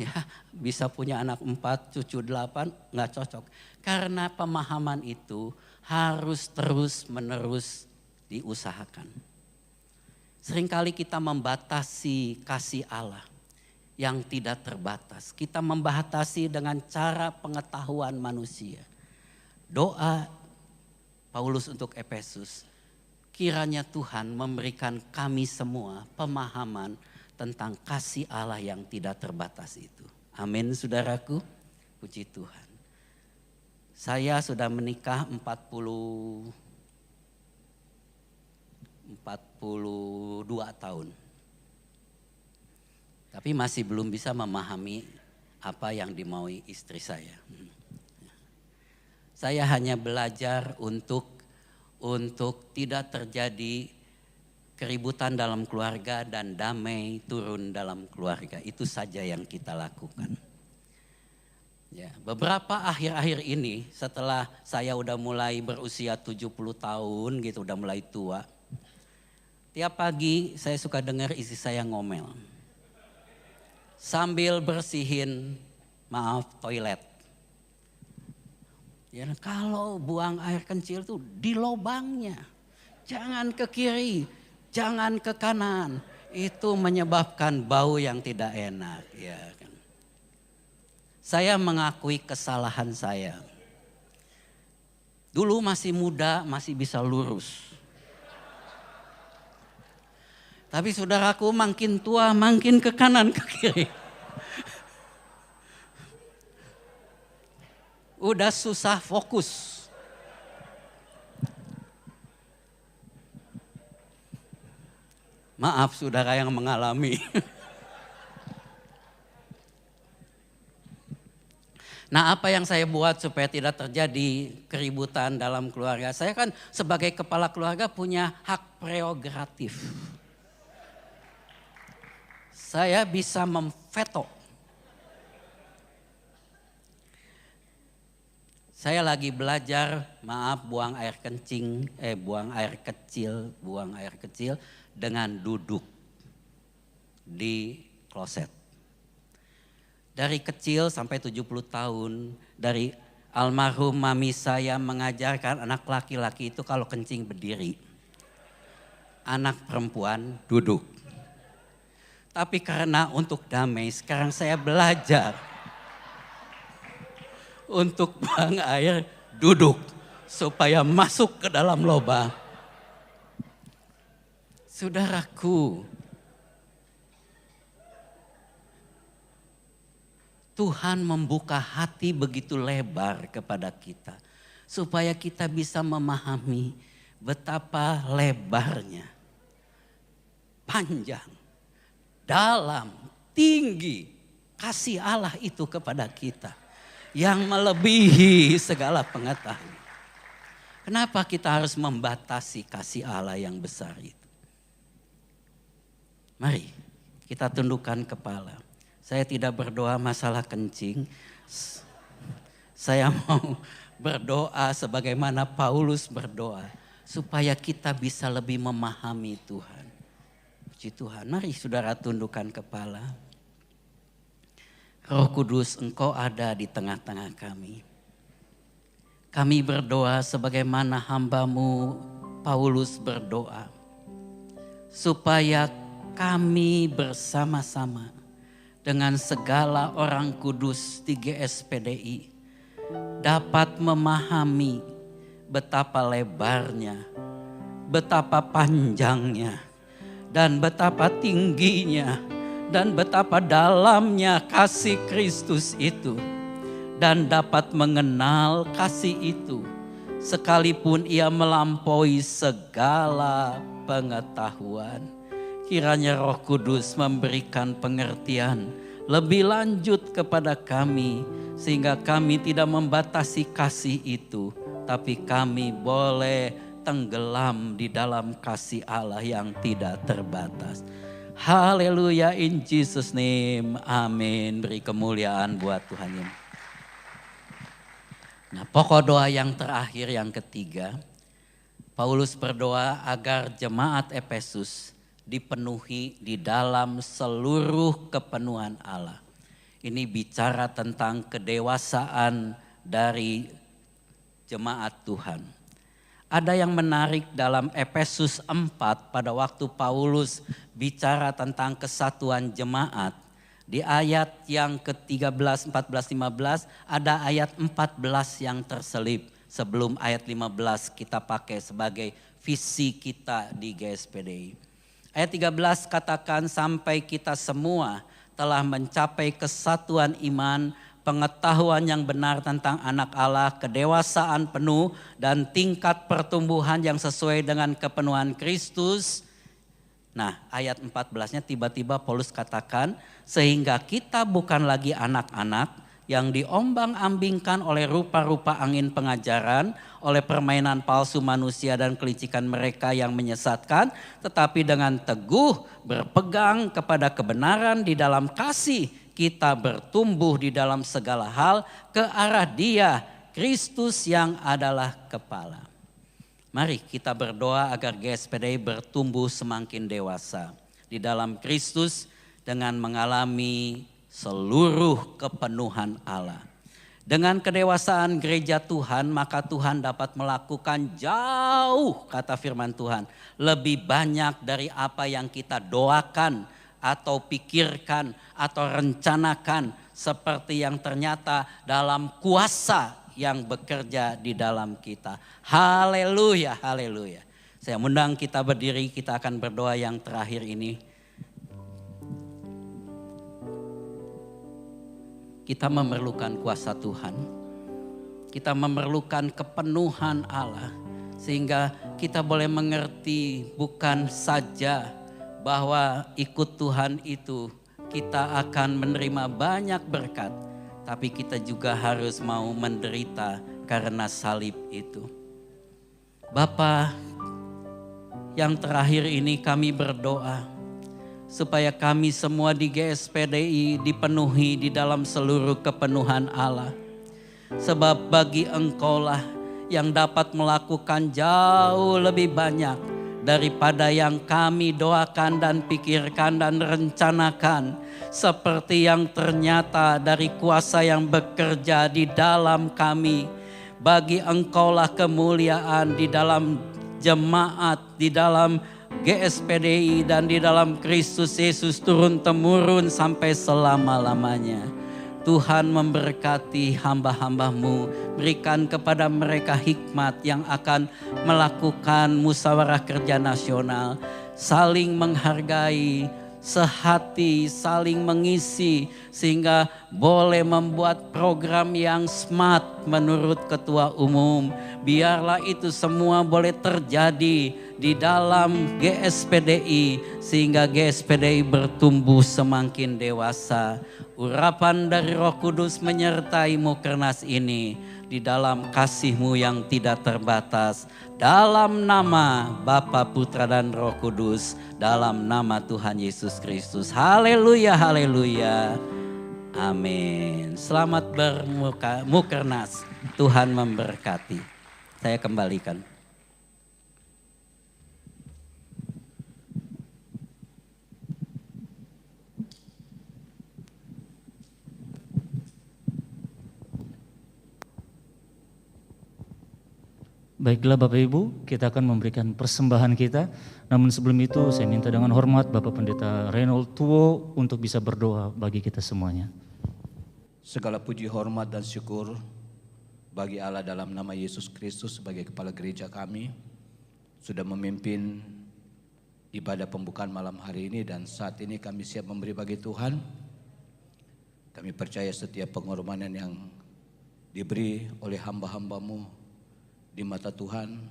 Ya, bisa punya anak 4, cucu 8, nggak cocok. Karena pemahaman itu harus terus-menerus diusahakan. Seringkali kita membatasi kasih Allah yang tidak terbatas. Kita membatasi dengan cara pengetahuan manusia. Doa Paulus untuk Efesus, kiranya Tuhan memberikan kami semua pemahaman tentang kasih Allah yang tidak terbatas itu. Amin saudaraku, puji Tuhan. Saya sudah menikah 42 tahun. Tapi masih belum bisa memahami apa yang dimaui istri saya. Saya hanya belajar untuk tidak terjadi keributan dalam keluarga dan damai turun dalam keluarga. Itu saja yang kita lakukan. Ya, beberapa akhir-akhir ini setelah saya udah mulai berusia 70 tahun gitu, udah mulai tua. Tiap pagi saya suka dengar istri saya ngomel. Sambil bersihin, toilet. Ya, kalau buang air kencil tuh di lubangnya. Jangan ke kiri, jangan ke kanan. Itu menyebabkan bau yang tidak enak. Ya kan. Saya mengakui kesalahan saya. Dulu masih muda, masih bisa lurus. Tapi saudaraku makin tua, makin ke kanan ke kiri. Udah susah fokus. Maaf saudara yang mengalami. Nah, apa yang saya buat supaya tidak terjadi keributan dalam keluarga? Saya kan sebagai kepala keluarga punya hak prerogatif. Saya bisa memveto. Saya lagi belajar, buang air kecil dengan duduk di kloset. Dari kecil sampai 70 tahun, dari almarhum mami saya mengajarkan anak laki-laki itu kalau kencing berdiri. Anak perempuan duduk. Tapi karena untuk damai, sekarang saya belajar untuk buang air duduk supaya masuk ke dalam lubang. Saudaraku, Tuhan membuka hati begitu lebar kepada kita supaya kita bisa memahami betapa lebarnya, panjang, dalam, tinggi kasih Allah itu kepada kita. Yang melebihi segala pengetahuan. Kenapa kita harus membatasi kasih Allah yang besar itu? Mari kita tundukkan kepala. Saya tidak berdoa masalah kencing. Saya mau berdoa sebagaimana Paulus berdoa. Supaya kita bisa lebih memahami Tuhan. Puji Tuhan, mari saudara tundukkan kepala. Roh Kudus, Engkau ada di tengah-tengah kami. Kami berdoa sebagaimana hamba-Mu Paulus berdoa. Supaya kami bersama-sama dengan segala orang kudus di GSPDI dapat memahami betapa lebarnya, betapa panjangnya, dan betapa tingginya, dan betapa dalamnya kasih Kristus itu. Dan dapat mengenal kasih itu sekalipun ia melampaui segala pengetahuan. Kiranya Roh Kudus memberikan pengertian lebih lanjut kepada kami. Sehingga kami tidak membatasi kasih itu. Tapi kami boleh tenggelam di dalam kasih Allah yang tidak terbatas. Haleluya, in Jesus name, amin. Beri kemuliaan buat Tuhan. Nah, pokok doa yang terakhir yang ketiga, Paulus berdoa agar jemaat Efesus dipenuhi di dalam seluruh kepenuhan Allah. Ini bicara tentang kedewasaan dari jemaat Tuhan. Ada yang menarik dalam Efesus 4 pada waktu Paulus bicara tentang kesatuan jemaat. Di ayat yang ke-13, 14, 15 ada ayat 14 yang terselip. Sebelum ayat 15 kita pakai sebagai visi kita di GSPDI. Ayat 13 katakan sampai kita semua telah mencapai kesatuan iman, pengetahuan yang benar tentang anak Allah, kedewasaan penuh dan tingkat pertumbuhan yang sesuai dengan kepenuhan Kristus. Nah, ayat 14-nya tiba-tiba Paulus katakan, sehingga kita bukan lagi anak-anak yang diombang-ambingkan oleh rupa-rupa angin pengajaran, oleh permainan palsu manusia dan kelicikan mereka yang menyesatkan, tetapi dengan teguh berpegang kepada kebenaran di dalam kasih, kita bertumbuh di dalam segala hal ke arah Dia, Kristus yang adalah kepala. Mari kita berdoa agar GSPDI bertumbuh semakin dewasa di dalam Kristus dengan mengalami seluruh kepenuhan Allah. Dengan kedewasaan gereja Tuhan, maka Tuhan dapat melakukan jauh, kata firman Tuhan, lebih banyak dari apa yang kita doakan atau pikirkan atau rencanakan, seperti yang ternyata dalam kuasa yang bekerja di dalam kita. Haleluya, haleluya. Saya undang kita berdiri, kita akan berdoa yang terakhir ini. Kita memerlukan kuasa Tuhan. Kita memerlukan kepenuhan Allah. Sehingga kita boleh mengerti bukan saja bahwa ikut Tuhan itu kita akan menerima banyak berkat. Tapi kita juga harus mau menderita karena salib itu. Bapa, yang terakhir ini kami berdoa supaya kami semua di GSPDI dipenuhi di dalam seluruh kepenuhan Allah. Sebab bagi Engkaulah yang dapat melakukan jauh lebih banyak daripada yang kami doakan dan pikirkan dan rencanakan. Seperti yang ternyata dari kuasa yang bekerja di dalam kami. Bagi Engkaulah kemuliaan di dalam jemaat, di dalam GSPDI dan di dalam Kristus Yesus turun-temurun sampai selama-lamanya. Tuhan memberkati hamba-hamba-Mu, berikan kepada mereka hikmat yang akan melakukan musyawarah kerja nasional, saling menghargai, sehati, saling mengisi, sehingga boleh membuat program yang smart menurut Ketua Umum. Biarlah itu semua boleh terjadi di dalam GSPDI, sehingga GSPDI bertumbuh semakin dewasa. Urapan dari Roh Kudus menyertai Mukernas ini di dalam kasih-Mu yang tidak terbatas. Dalam nama Bapa, Putra dan Roh Kudus, dalam nama Tuhan Yesus Kristus. Haleluya, haleluya. Amin. Selamat bermukernas. Tuhan memberkati. Saya kembalikan. Baiklah Bapak Ibu, kita akan memberikan persembahan kita. Namun sebelum itu saya minta dengan hormat Bapak Pendeta Reynold Tuo untuk bisa berdoa bagi kita semuanya. Segala puji, hormat dan syukur bagi Allah dalam nama Yesus Kristus sebagai kepala gereja kami. Sudah memimpin ibadah pembukaan malam hari ini dan saat ini kami siap memberi bagi Tuhan. Kami percaya setiap pengorbanan yang diberi oleh hamba-hamba-Mu di mata Tuhan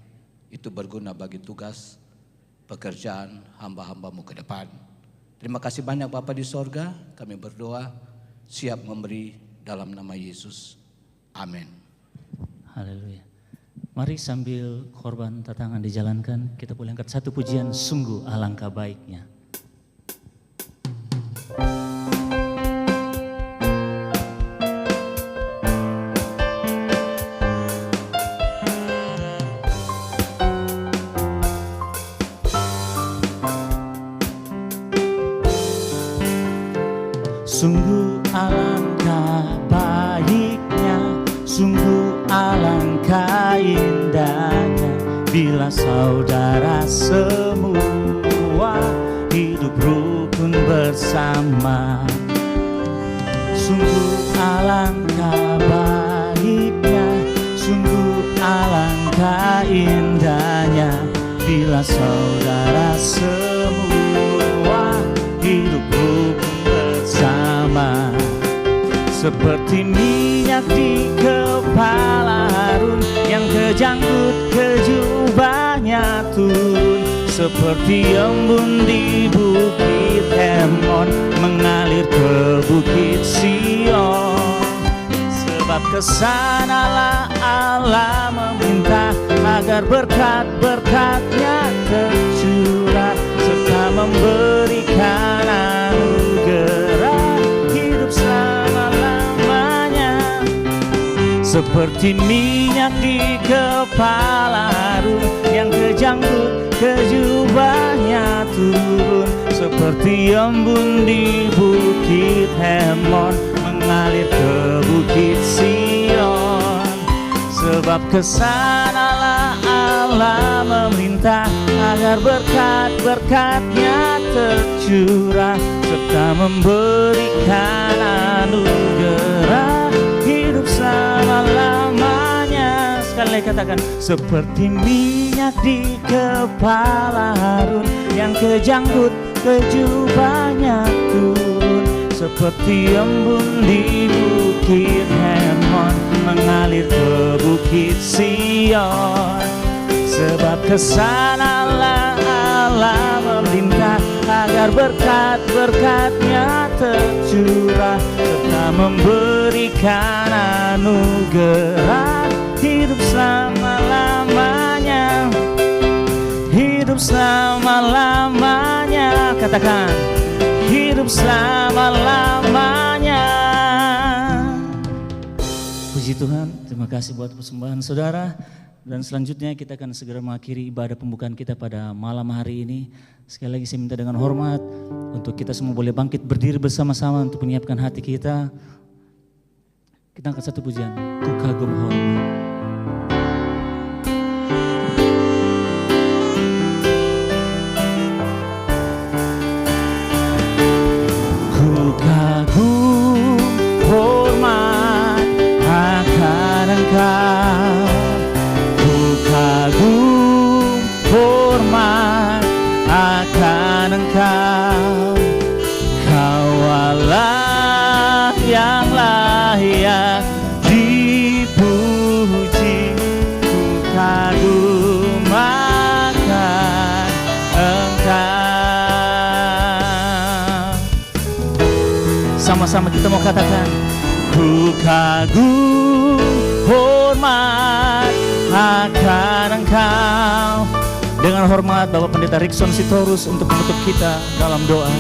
itu berguna bagi tugas pekerjaan hamba-hamba-Mu ke depan. Terima kasih banyak Bapa di sorga, kami berdoa siap memberi dalam nama Yesus. Amin. Haleluya. Mari sambil korban tatangan dijalankan, kita boleh angkat satu pujian, sungguh alangkah baiknya. Sungguh alangkah baiknya, sungguh alangkah indahnya, bila saudara semua hidup rukun bersama. Sungguh alangkah baiknya, sungguh alangkah indahnya, bila saudara semua hidup rukun bersama. Seperti minyak di kepala Harun yang kejanggut ke jubahnya turun, seperti embun di bukit Hermon mengalir ke bukit Sion. Sebab kesanalah Allah meminta agar berkat-berkatnya tercurah, serta memberikan anugerah hidup selama-lamanya. Seperti minyak di kepala Harun yang kejanggut ke jubahnya turun, seperti embun di bukit Hermon mengalir ke bukit Sion. Sebab kesanalah Allah meminta agar berkat-berkatnya tercurah, serta memberikan anugerah hidup selama-lamanya. Sekali lagi katakan, seperti minyak di kepala Harun yang kejanggut ke jubahnya turun, seperti embun di bukit Hermon mengalir ke bukit Sion. Sebab kesanalah Allah meminta agar berkat-berkatnya tercurah, serta memberikan anugerah hidup selama-lamanya. Hidup selama-lamanya. Katakan, hidup selama-lamanya. Puji Tuhan, terima kasih buat persembahan saudara. Dan selanjutnya kita akan segera mengakhiri ibadah pembukaan kita pada malam hari ini. Sekali lagi saya minta dengan hormat untuk kita semua boleh bangkit berdiri bersama-sama untuk menyiapkan hati kita. Kita angkat satu pujian, Ku Kagum Hormat. Ku kagum hormat akan Engkau, ku kagum hormat akan Engkau. Kau Allah yang layak dipuji, ku kagum akan Engkau. Sama-sama kita mau katakan, ku kagum hormat akan Engkau. Dengan hormat Bapak Pendeta Rikson Sitorus untuk menutup kita dalam doa.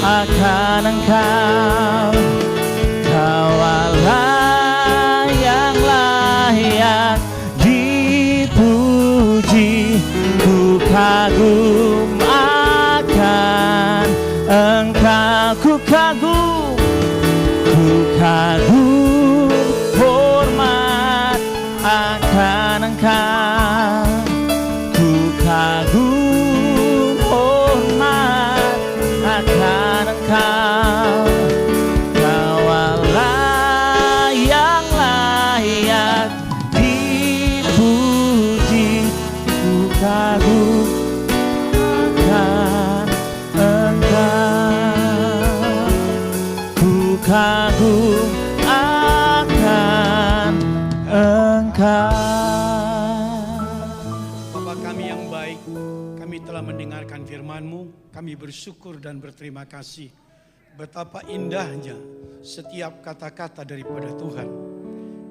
Akan Engkau, Kau Allah yang layak dipuji, ku kagum akan Engkau. Ku kagum hormat akan Engkau, ku kagum hormat akan Engkau. Kau Allah yang layak dipuji, ku kagum akan Engkau, ku kagum akan Engkau. Bapa kami yang baik, kami telah mendengarkan firman-Mu, kami bersyukur dan berterima kasih. Betapa indahnya setiap kata-kata daripada Tuhan.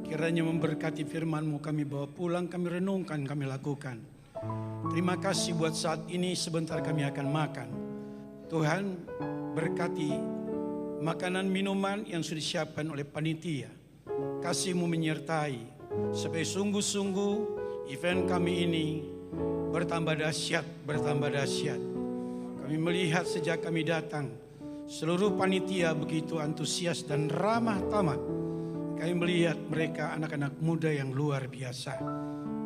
Kiranya memberkati firman-Mu, kami bawa pulang, kami renungkan, kami lakukan. Terima kasih buat saat ini, sebentar kami akan makan. Tuhan berkati makanan minuman yang sudah disiapkan oleh panitia. Kasih-Mu menyertai, supaya sungguh-sungguh event kami ini bertambah dahsyat, bertambah dahsyat. Kami melihat sejak kami datang, Seluruh panitia begitu antusias dan ramah tamah. Kami melihat mereka anak-anak muda yang luar biasa.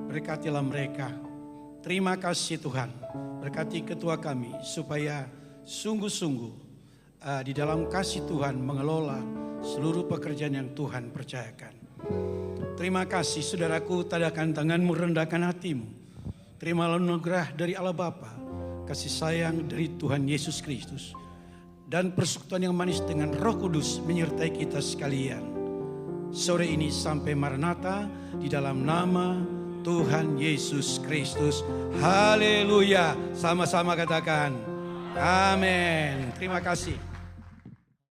Berkatilah mereka. Terima kasih Tuhan. Berkati ketua kami supaya sungguh-sungguh di dalam kasih Tuhan mengelola seluruh pekerjaan yang Tuhan percayakan. Terima kasih saudaraku, tadakan tanganmu, rendahkan hatimu. Terimalah anugerah dari Allah Bapa, kasih sayang dari Tuhan Yesus Kristus, dan persekutuan yang manis dengan Roh Kudus menyertai kita sekalian. Sore ini sampai Maranatha di dalam nama Tuhan Yesus Kristus. Haleluya. Sama-sama katakan amin. Terima kasih.